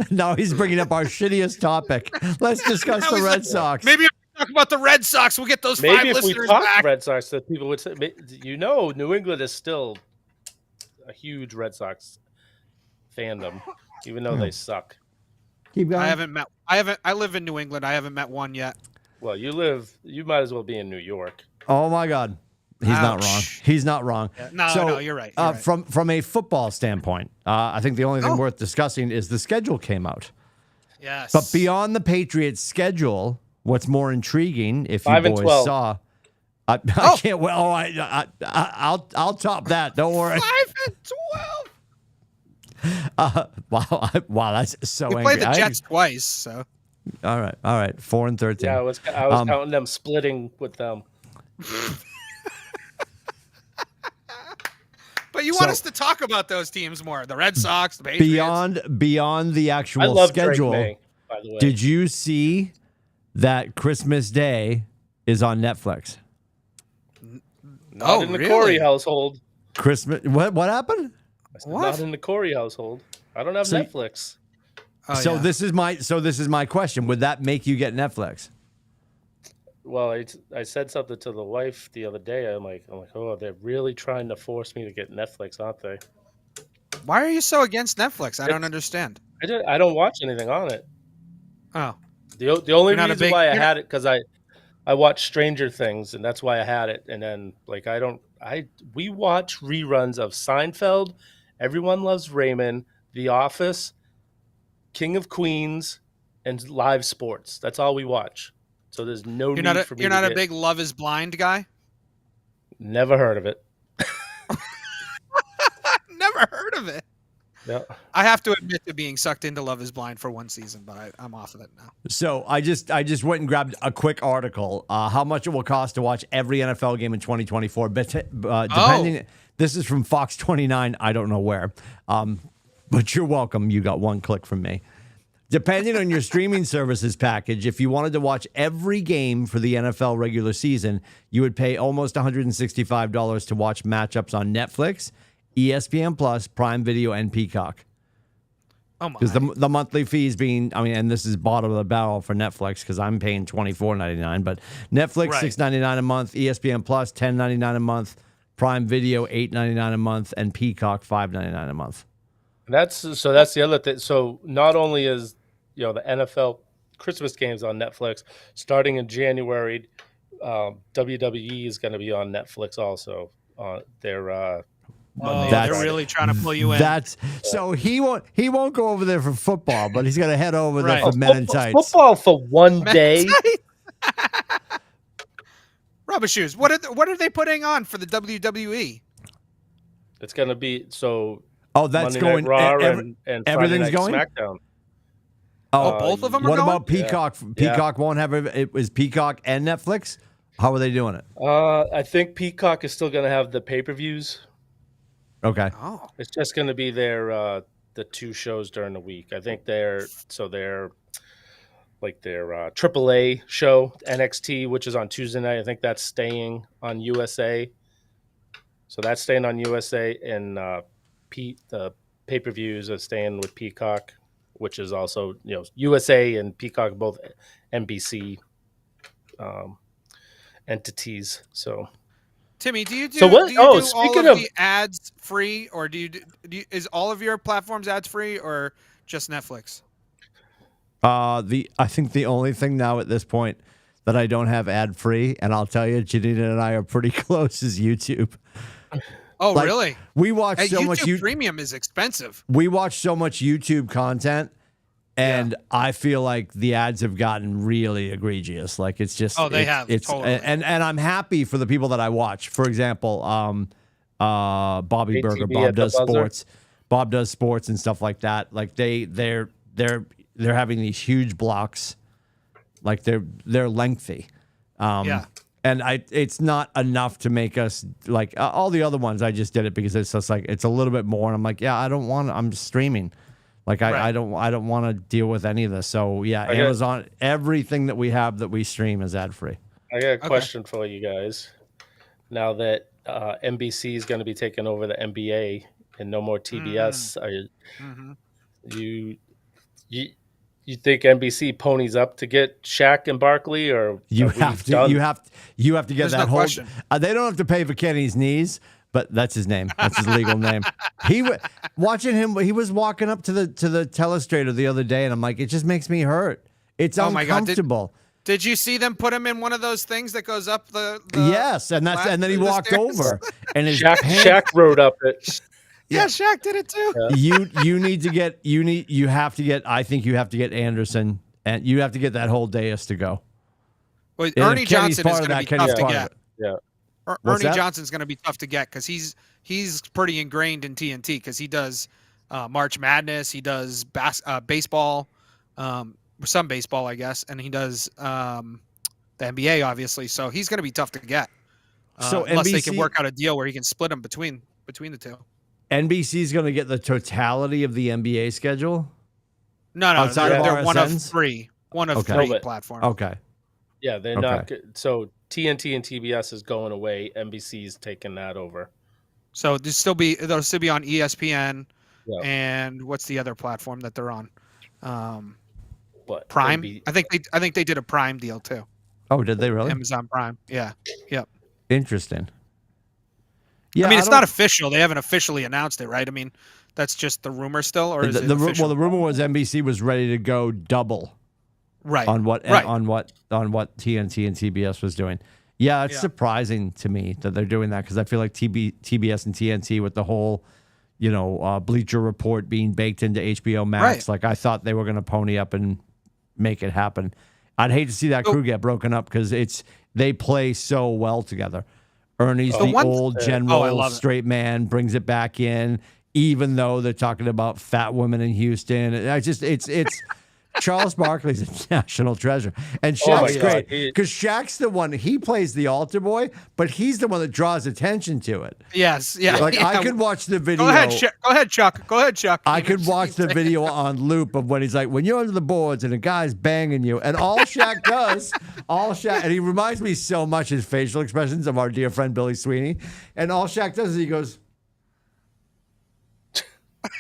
now he's bringing up our shittiest topic. Let's discuss the Red Sox. Maybe if we talk about the Red Sox, we'll get those 5 listeners back. Maybe if we talk Red Sox, that people would say, New England is still a huge Red Sox fandom, even though they suck. Keep going. I live in New England. I haven't met one yet. Well, you might as well be in New York. Oh my God. He's not wrong. Yeah, no, you're right. From a football standpoint, I think the only thing worth discussing is the schedule came out. Yes. But beyond the Patriots' schedule, what's more intriguing, if you boys saw, I can't. Well, I'll top that. Don't worry. 5-12. Wow, that's so angry. We played the Jets twice, so. All right, 4-13. Yeah, I was counting them splitting with them. But you want us to talk about those teams more, the Red Sox, the Patriots. Beyond the actual schedule. Drake May, by the way. Did you see that Christmas Day is on Netflix? Not in the Corey household. Christmas. What happened? Not in the Corey household. I don't have Netflix. This is my question. Would that make you get Netflix? Well, I said something to the wife the other day. I'm like, oh, they're really trying to force me to get Netflix, aren't they? Why are you so against Netflix? I don't understand. I don't watch anything on it. Oh, the only reason why I had it because I watched Stranger Things, and that's why I had it. And then we watch reruns of Seinfeld, Everyone Loves Raymond, The Office, King of Queens, and live sports. That's all we watch. So there's no need for me. You're not a big Love Is Blind guy? Never heard of it. Never heard of it. Yeah. I have to admit to being sucked into Love Is Blind for one season, but I'm off of it now. So I just went and grabbed a quick article. How much it will cost to watch every NFL game in 2024? Depending, this is from Fox 29. I don't know where, but you're welcome. You got one click from me. Depending on your streaming services package, if you wanted to watch every game for the NFL regular season, you would pay almost $165 to watch matchups on Netflix, ESPN Plus, Prime Video, and Peacock. Oh my! Because the monthly fees being, and this is bottom of the barrel for Netflix because I'm paying $24.99, but Netflix $6.99 a month, ESPN Plus $10.99 a month, Prime Video $8.99 a month, and Peacock $5.99 a month. That's the other thing. So not only is the NFL Christmas games on Netflix starting in January, WWE is going to be on Netflix also. They're really trying to pull you in. So he won't go over there for football, but he's going to head over there for men in tights. Football for one day. Rubber shoes. What are they putting on for the WWE? It's going to be Oh, that's Monday going. Night Raw and everything's Friday Night going. SmackDown. Both of them are what going? about Peacock? Yeah. Peacock won't have it. Was Peacock and Netflix? How are they doing it? I think Peacock is still going to have the pay-per-views. Okay. Oh, It's just going to be their the two shows during the week. I think they're like their AAA show NXT, which is on Tuesday night. I think that's staying on USA. So that's staying on USA, and the pay-per-views are staying with Peacock, which is also USA and Peacock both NBC entities. So Timmy, do you do, So what- do, you do all speaking of of- the ads free, or is all of your platforms ads free, or just Netflix? I think the only thing now at this point that I don't have ad free, and I'll tell you, Janina and I are pretty close, is YouTube. Oh, really? We watch so YouTube much. Premium is expensive. We watch so much YouTube content, and I feel like the ads have gotten really egregious. Like it's just they have, totally. and I'm happy for the people that I watch. For example, Bobby ATB Burger, at Bob the does buzzer. sports. Bob does sports and stuff like that. Like they're having these huge blocks, like they're lengthy. And it's not enough to make us like all the other ones. I just did it because it's just like it's a little bit more, and I'm like, yeah, I don't want. I'm streaming, like I don't want to deal with any of this. So yeah, Amazon, everything that we have that we stream is ad free. I got a question for you guys. Now that NBC is going to be taking over the NBA and no more TBS, you think NBC ponies up to get Shaq and Barkley, or You have to get There's that no whole. question. They don't have to pay for Kenny's knees, but that's his name. That's his legal name. Watching him. He was walking up to the telestrator the other day, and I'm like, it just makes me hurt. It's uncomfortable. Did you see them put him in one of those things that goes up the Yes, and then he walked stairs? over, and his Shaq rode up it. Yeah, Shaq did it too. You have to get. I think you have to get Anderson, and you have to get that whole dais to go. Well, And Ernie if Kenny's Johnson is part of going to that, be Kenny's tough to part of get. it. Yeah. What's Ernie that? Johnson's going to be tough to get because he's pretty ingrained in TNT because he does March Madness, he does baseball, some baseball, I guess, and he does the NBA, obviously. So he's going to be tough to get. So unless they NBC can work out a deal where he can split them between the two. NBC is going to get the totality of the NBA schedule. No, Outside of they're one of RSNs? three. One of Okay. three No, but- platforms. Okay. Yeah, they're not good. So TNT and TBS is going away. NBC's taking that over. So they'll still be on ESPN, Yeah. and what's the other platform that they're on? But Prime. NB I think they did a Prime deal too. Oh, did they really? Amazon Prime. Yeah. Yep. Interesting. Yeah, I mean, it's not official. They haven't officially announced it, right? I mean, that's just the rumor still, or is it official? Well, the rumor was NBC was ready to go double right on what Right. on what TNT and TBS was doing. Yeah, it's surprising to me that they're doing that because I feel like TBS and TNT with the whole, Bleacher Report being baked into HBO Max. Right. Like I thought they were going to pony up and make it happen. I'd hate to see that crew get broken up because they play so well together. Ernie's the old general, I love it. straight man, brings it back in. even though they're talking about fat women in Houston. It's Charles Barkley's a national treasure. And Shaq's great because Shaq's the one, he plays the altar boy, but he's the one that draws attention to it. Yes. Yeah. Like yeah. I could watch the video. Go ahead, Chuck. Go ahead, Chuck. I could watch the video on loop of when he's like, when you're under the boards and a guy's banging you, and all Shaq does, and he reminds me so much his facial expressions of our dear friend Billy Sweeney, and all Shaq does is he goes,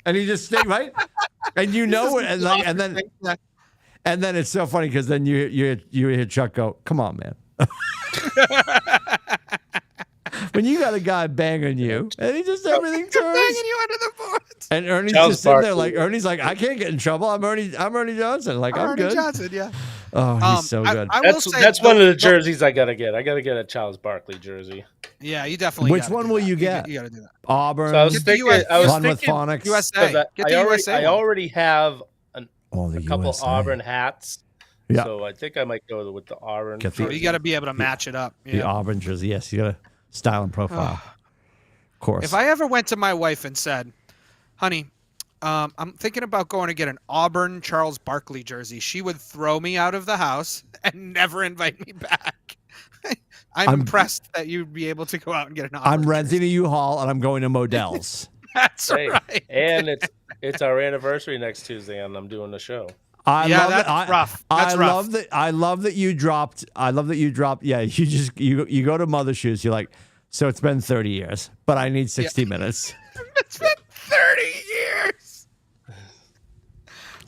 and he just stay right, and you know it, and then it's so funny because then you hear Chuck go, "Come on, man." When you got a guy banging you, and he just everything turns. Banging you under the boards. And Ernie's just sitting there like, Ernie's like, I can't get in trouble. I'm Ernie Johnson. Like, I'm good. Ernie Johnson, yeah. Oh, he's so good. I will say that's one of the jerseys I gotta get. I gotta get a Charles Barkley jersey. Yeah, you definitely. Which one will you get? You gotta do that. Auburn. So I was thinking, Phonics. USA. I already have a couple USA. Auburn hats. Yeah. So I think I might go with the Auburn. You got to be able to match it up. The Auburn jersey. Yes, you got to style and profile. Of course. If I ever went to my wife and said, honey, I'm thinking about going to get an Auburn Charles Barkley jersey, she would throw me out of the house and never invite me back. I'm impressed that you'd be able to go out and get an Auburn I'm renting a U-Haul and I'm going to Modell's. That's right. And it's our anniversary next Tuesday, and I'm doing the show. That's rough. That's rough. I love that you dropped. Yeah, you go to Mother Shoes. You're like, so it's been 30 years, but I need 60 minutes. It's been 30 years.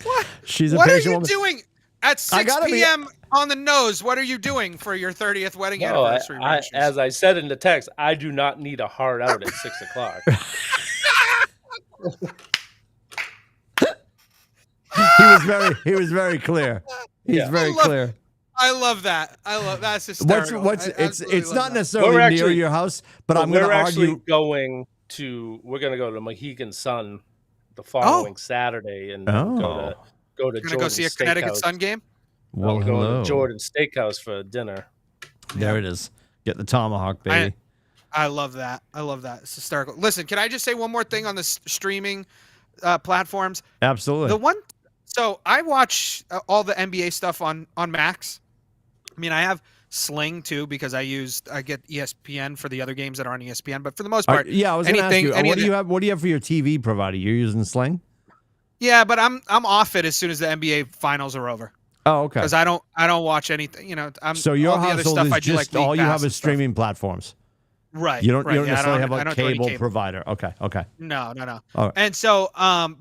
What? She's a what are patient you woman. doing at 6 p.m. on the nose? What are you doing for your 30th wedding anniversary? As I said in the text, I do not need a hard out at 6 o'clock. He was very clear. He's very clear. I love that. That's hysterical. It's not necessarily near your house, but I'm going to argue. We're going to go to Mohegan Sun the following Saturday and go to Jordan's go see a Connecticut Sun game. Well, we're going to Jordan's Steakhouse for dinner. There it is. Get the tomahawk, baby. I love that. It's hysterical. Listen, can I just say one more thing on the streaming platforms? Absolutely. So I watch all the NBA stuff on Max. I mean, I have Sling too because I get ESPN for the other games that are on ESPN. But for the most part, I was going to ask you, what do you have for your TV provider? You're using Sling? Yeah, but I'm off it as soon as the NBA finals are over. Oh, okay. Because I don't watch anything. So your all the other household stuff is I do, just like all you have is streaming platforms. Right. You don't right. necessarily have a cable cable provider. Okay. No. All right. And so,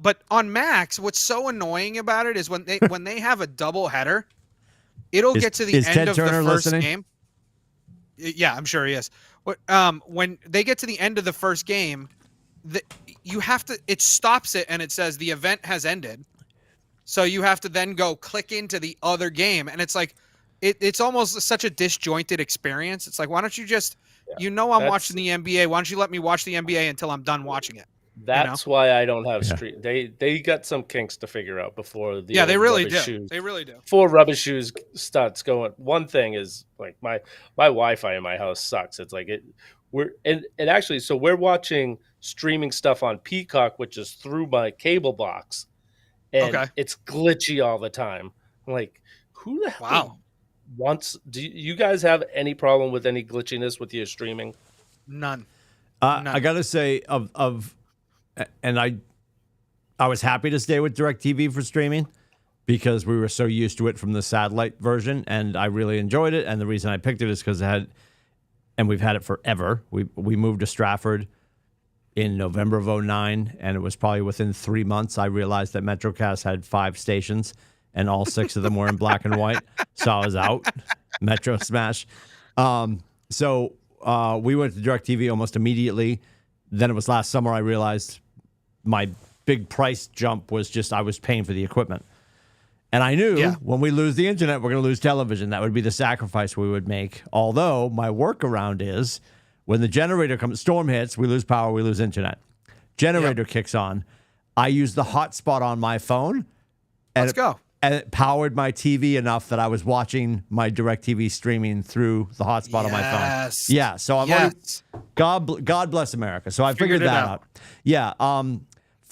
but on Max, what's so annoying about it is when they have a double header, it'll get to the end Ted of Turner the first listening? game. Yeah, I'm sure he is. When they get to the end of the first game, you have to. It stops it and it says the event has ended. So you have to then go click into the other game, and it's like, it's almost such a disjointed experience. It's like, why don't you just, I'm watching the NBA. Why don't you let me watch the NBA until I'm done watching it? That's why I don't have stream. They got some kinks to figure out before the they really do. Shoes. They really do. Before Rubber Shoes starts going. One thing is like my Wi-Fi in my house sucks. It's like so we're watching streaming stuff on Peacock, which is through my cable box, and it's glitchy all the time. I'm like, who the hell wants? Do you guys have any problem with any glitchiness with your streaming? None. I gotta say, and I was happy to stay with DirecTV for streaming because we were so used to it from the satellite version, and I really enjoyed it. And the reason I picked it is because we've had it forever. We moved to Stratford in November of 2009, and it was probably within 3 months I realized that MetroCast had 5 stations, and all 6 of them were in black and white. So I was out. Metro smash. So we went to DirecTV almost immediately. Then it was last summer I realized my big price jump was just I was paying for the equipment. And I knew when we lose the internet, we're going to lose television. That would be the sacrifice we would make. Although my workaround is when the generator comes, storm hits, we lose power, we lose internet. Generator kicks on. I use the hotspot on my phone. And And it powered my TV enough that I was watching my DirecTV streaming through the hotspot on my phone. Yeah, so I'm already, God bless America. So I figured that out. Yeah.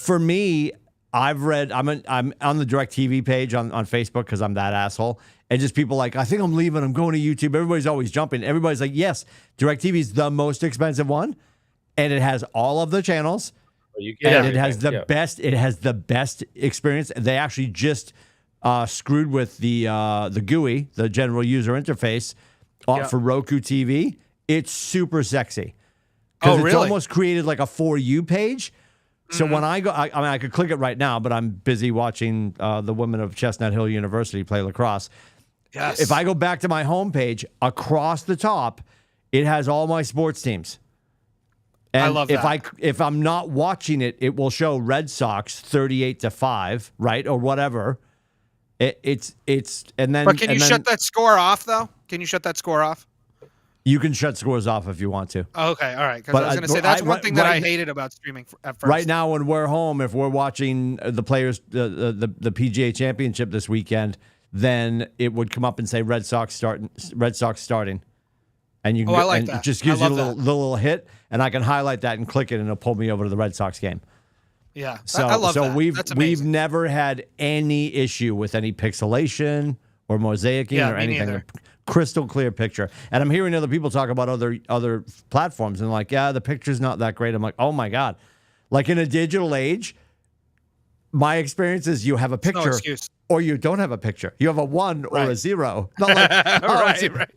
for me, I'm on the DirecTV page on Facebook because I'm that asshole. And just people like, I think I'm leaving. I'm going to YouTube. Everybody's always jumping. Everybody's like, yes, DirecTV is the most expensive one. And it has all of the channels. And it has the best. It has the best experience. They actually just screwed with the GUI, the general user interface, for Roku TV. It's super sexy. Because it's almost created like a For You page. So when I go, I mean, I could click it right now, but I'm busy watching the women of Chestnut Hill University play lacrosse. Yes. If I go back to my homepage, across the top, it has all my sports teams. And I love that. If I'm not watching it, it will show Red Sox 38-5, right, or whatever. It's and then. But can you shut that score off though? Can you shut that score off? You can shut scores off if you want to. Okay, all right. Because I was going to say that's one thing that I hated about streaming at first. Right now, when we're home, if we're watching the players, the PGA Championship this weekend, then it would come up and say Red Sox starting, and you can. I like that. It just gives you a little hit, and I can highlight that and click it, and it'll pull me over to the Red Sox game. Yeah, so I love that. So we've never had any issue with any pixelation or mosaicing or anything. Neither. Crystal clear picture. And I'm hearing other people talk about other platforms and like, yeah, the picture's not that great. I'm like, oh my God. Like in a digital age, my experience is you have a picture or you don't have a picture. You have a 1 or a 0. Not like, right.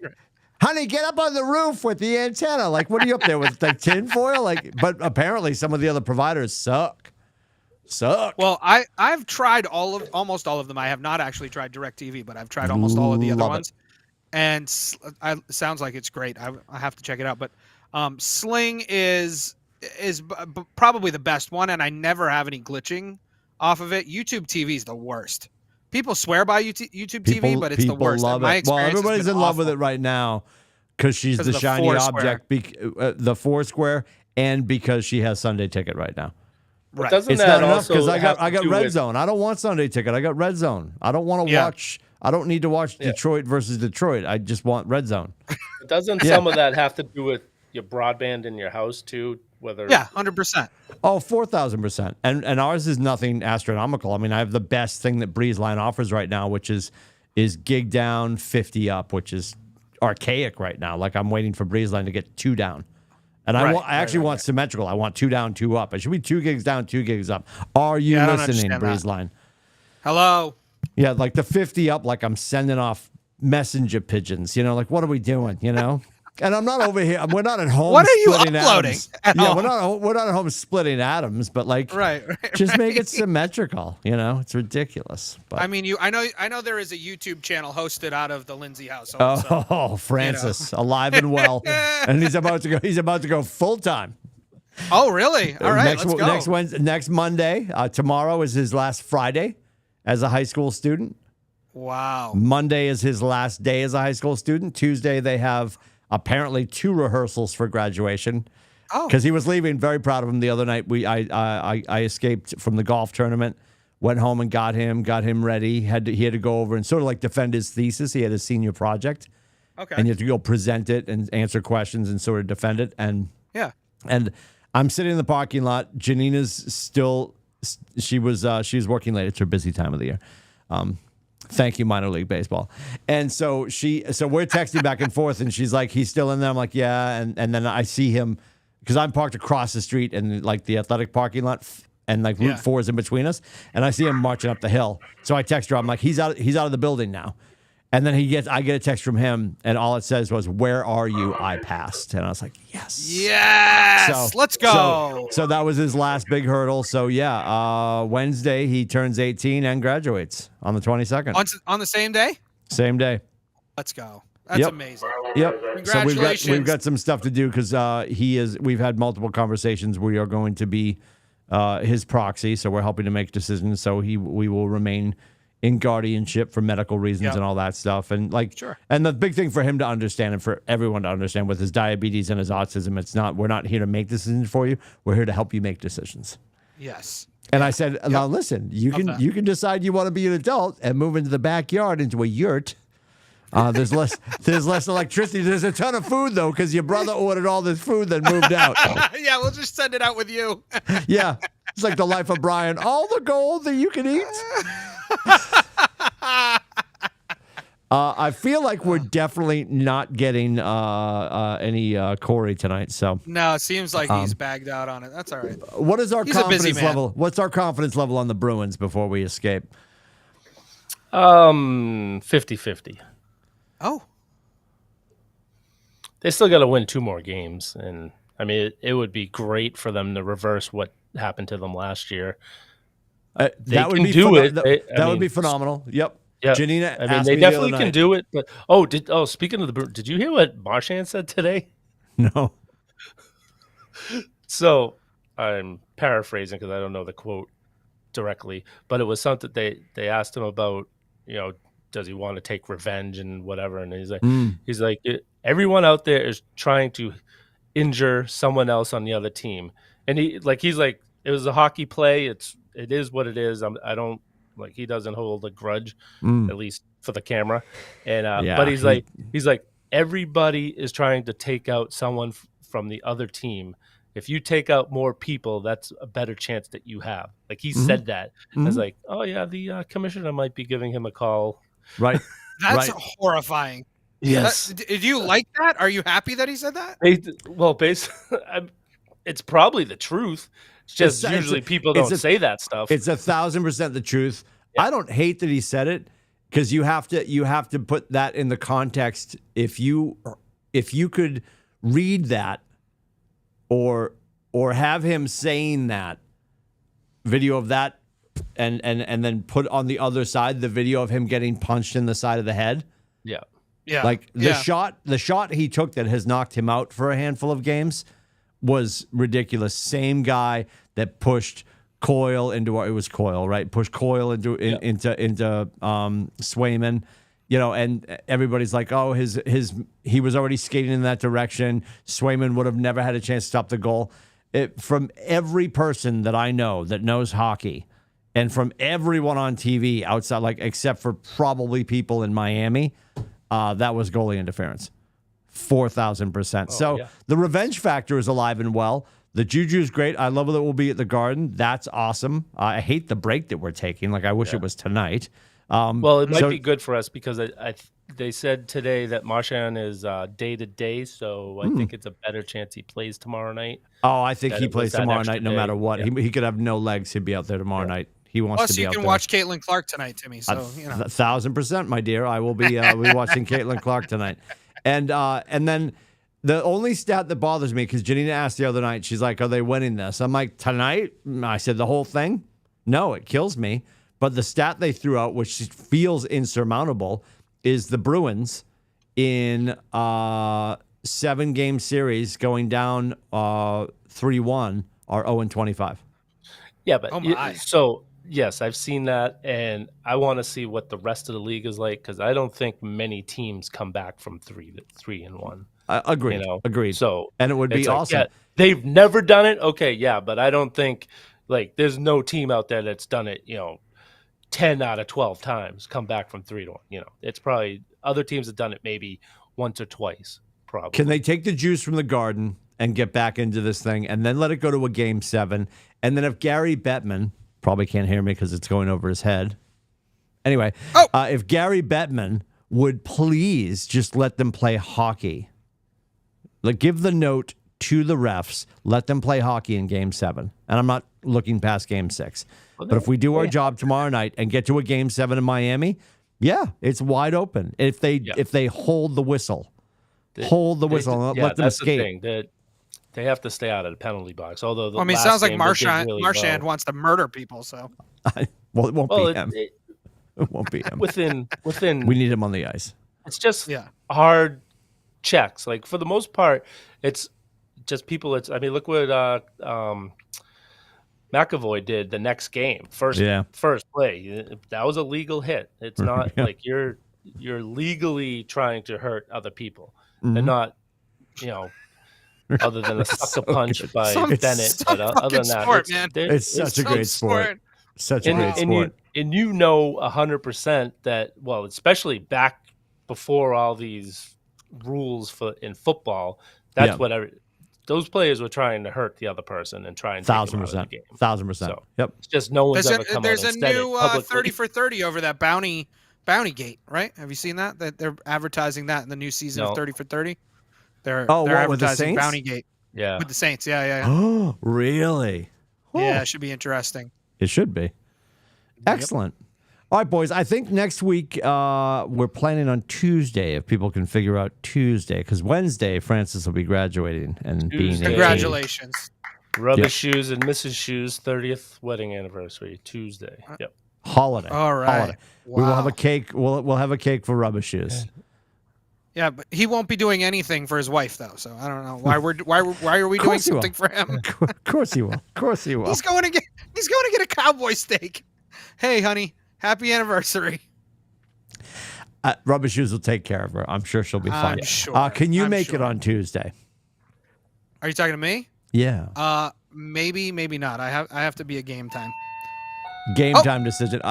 Honey, get up on the roof with the antenna. Like, what are you up there with, like tinfoil? Like, but apparently some of the other providers suck. Well, I've tried almost all of them. I have not actually tried DirecTV, but I've tried almost all of the other ones. And sounds like it's great. I have to check it out. But Sling is probably the best one, and I never have any glitching off of it. YouTube TV is the worst. People swear by YouTube TV, but it's the worst. Love it. Well, everybody's in love with it right now because she's the shiny object, the Foursquare, and because she has Sunday Ticket right now. Right. It's not enough because I got Red Zone. I don't want Sunday Ticket. I got Red Zone. I don't want to watch. I don't need to watch Detroit versus Detroit. I just want Red Zone. Doesn't some of that have to do with your broadband in your house too? 100%. Oh, 4,000%. And ours is nothing astronomical. I mean, I have the best thing that BreezeLine offers right now, which is gig down, 50 up, which is archaic right now. Like I'm waiting for BreezeLine to get 2 down. And I actually want symmetrical. I want 2 down, 2 up. It should be 2 gigs down, 2 gigs up. Are you listening, BreezeLine? Hello. Yeah, like the 50 up, like I'm sending off messenger pigeons. You know, like what are we doing? You know, and I'm not over here. We're not at home. What are you uploading uploading? We're not at home splitting atoms, but like, just make it symmetrical. You know, it's ridiculous. But I mean, I know there is a YouTube channel hosted out of the Lindsay household. Oh, Francis, alive and well, and he's about to go full time. Oh, really? All right, let's go. Next Monday. Tomorrow is his last Friday as a high school student. Wow. Monday is his last day as a high school student. Tuesday, they have apparently 2 rehearsals for graduation. Oh. Because he was leaving. Very proud of him. The other night, I escaped from the golf tournament, went home and got him ready. He had to go over and sort of like defend his thesis. He had a senior project. Okay. And you have to go present it and answer questions and sort of defend it. And And I'm sitting in the parking lot. Janina's still... She was working late. It's her busy time of the year. Thank you, minor league baseball. And so we're texting back and forth, and she's like, he's still in there. I'm like, yeah. And then I see him because I'm parked across the street in like the athletic parking lot, and like Route 4 is in between us. And I see him marching up the hill. So I text her. I'm like, he's out of the building now. And then I get a text from him, and all it says was, "Where are you? I passed." And I was like, "Yes, yes, let's go." So that was his last big hurdle. So Wednesday he turns 18 and graduates on the 22nd. On the same day. Same day. Let's go. That's amazing. Yep. Congratulations. So we've got some stuff to do because we've had multiple conversations. We are going to be his proxy, so we're helping to make decisions. So we will remain in guardianship for medical reasons and all that stuff. And and the big thing for him to understand and for everyone to understand with his diabetes and his autism, we're not here to make decisions for you. We're here to help you make decisions. Yes. And I said, now listen, you can decide you want to be an adult and move into the backyard into a yurt. There's less electricity. There's a ton of food though, because your brother ordered all this food then moved out. Yeah, we'll just send it out with you. Yeah. It's like the life of Brian. All the gold that you can eat. I feel like we're definitely not getting any Corey tonight. So no, it seems like he's bagged out on it. That's all right. what is our He's a busy confidence man. level? What's our confidence level on the Bruins before we escape? 50-50. Oh, They still got to win 2 more games, and I mean, it would be great for them to reverse what happened to them last year. They that would can be do it. That would be phenomenal. Yep. Yeah, Janina I mean, asked they me definitely the other can night. do it. But speaking of did you hear what Marchand said today? No. So I'm paraphrasing because I don't know the quote directly, but it was something they asked him about. Does he want to take revenge and whatever? And he's like, everyone out there is trying to injure someone else on the other team, and he's like, it was a hockey play. It is what it is. I don't like. He doesn't hold a grudge, at least for the camera. And but he's like, everybody is trying to take out someone from the other team. If you take out more people, that's a better chance that you have. Like he said that. I was like, oh yeah, the commissioner might be giving him a call. Right. that's right. horrifying. Yes. Did you like that? Are you happy that he said that? It's probably the truth. It's just usually people don't say that stuff. It's 1,000% the truth. Yeah. I don't hate that he said it because you have to put that in the context. If you could read that or have him saying that video of that and then put on the other side the video of him getting punched in the side of the head. Yeah. Yeah. Like the shot he took that has knocked him out for a handful of games was ridiculous. Same guy that pushed Coyle into it was Coyle, right? Pushed Coyle into Swayman, and everybody's like, oh, he was already skating in that direction. Swayman would have never had a chance to stop the goal. From every person that I know that knows hockey, and from everyone on TV outside, like except for probably people in Miami, that was goalie interference. 4,000%. So the revenge factor is alive and well. The juju is great. I love that we'll be at the Garden. That's awesome. I hate the break that we're taking. Like I wish it was tonight. Well, it might be good for us because they said today that Marchand is day to day, so I think it's a better chance he plays tomorrow night. Oh, I think he plays tomorrow night no matter what. Yeah. He could have no legs. He'd be out there tomorrow night. He wants Plus, to be out there. Plus, you can watch Caitlin Clark tonight, Timmy. So 1,000%, my dear. I will be watching Caitlin Clark tonight, and then the only stat that bothers me because Janina asked the other night, she's like, "Are they winning this?" I'm like, "Tonight?" I said, "The whole thing." No, it kills me. But the stat they threw out, which feels insurmountable, is the Bruins in 7-game series going down 3-1 are 0-25. Yeah, but yes, I've seen that, and I want to see what the rest of the league is like because I don't think many teams come back from 3-1. Agreed. Agreed. So, and it would be awesome. Yeah, they've never done it. Okay, yeah, but I don't think there's no team out there that's done it. 10 out of 12 times come back from 3-1. It's probably other teams have done it maybe once or twice. Probably. Can they take the juice from the Garden and get back into this thing, and then let it go to a Game 7? And then if Gary Bettman probably can't hear me because it's going over his head. Anyway, if Gary Bettman would please just let them play hockey, give the note to the refs, let them play hockey in Game 7. And I'm not looking past Game 6. But if we do our job tomorrow night and get to a Game 7 in Miami, it's wide open. If they hold the whistle, and let them skate. They have to stay out of the penalty box. Although it sounds like Marchand wants to murder people. So well, it won't be him. It won't be him. Within, we need him on the ice. It's just hard checks. Like for the most part, it's just people. Look what McAvoy did the next game. First play. That was a legal hit. It's not like you're legally trying to hurt other people. They're not, other than a sucker punch by Bennett. But other than that, it's such a great sport. Such a great sport. And 100% that, especially back before all these rules in football, that's what those players were trying to hurt the other person and try and take them out of the game. 1,000%. So, yep. It's just no one's ever come out and There's a said new it publicly. 30 for 30 over that bounty gate, right? Have you seen that? That they're advertising that in the new season of 30 for 30. They're with the advertising Saints? bounty gate. Yeah. With the Saints. Yeah. Oh, really? Yeah, it should be interesting. It should be. Excellent. All right, boys. I think next week we're planning on Tuesday, if people can figure out Tuesday, because Wednesday Francis will be graduating and being 18. Congratulations. Rubbish Shoes and Mrs. Shoes 30th wedding anniversary, Tuesday. Yep. Holiday. All right. Holiday. Wow. We will have a cake. We'll have a cake for Rubbish Shoes. Yeah, but he won't be doing anything for his wife though. So I don't know why are we doing something for him? Of course he will. Of course he will. He's going to get a cowboy steak. Hey, honey, happy anniversary. Rubbish Shoes will take care of her. I'm sure she'll be fine. Sure. Can you make it on Tuesday? Are you talking to me? Yeah. Maybe not. I have to be at game time. Game time decision.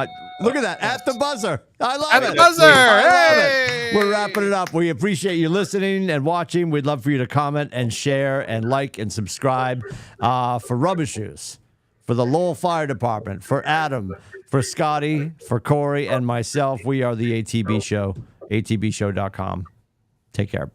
Look at that. At the buzzer. I love it. At the buzzer. Hey! We're wrapping it up. We appreciate you listening and watching. We'd love for you to comment and share and like and subscribe for Rubbish Shoes, for the Lowell Fire Department, for Adam, for Scotty, for Corey, and myself. We are the ATB Show, atbshow.com. Take care.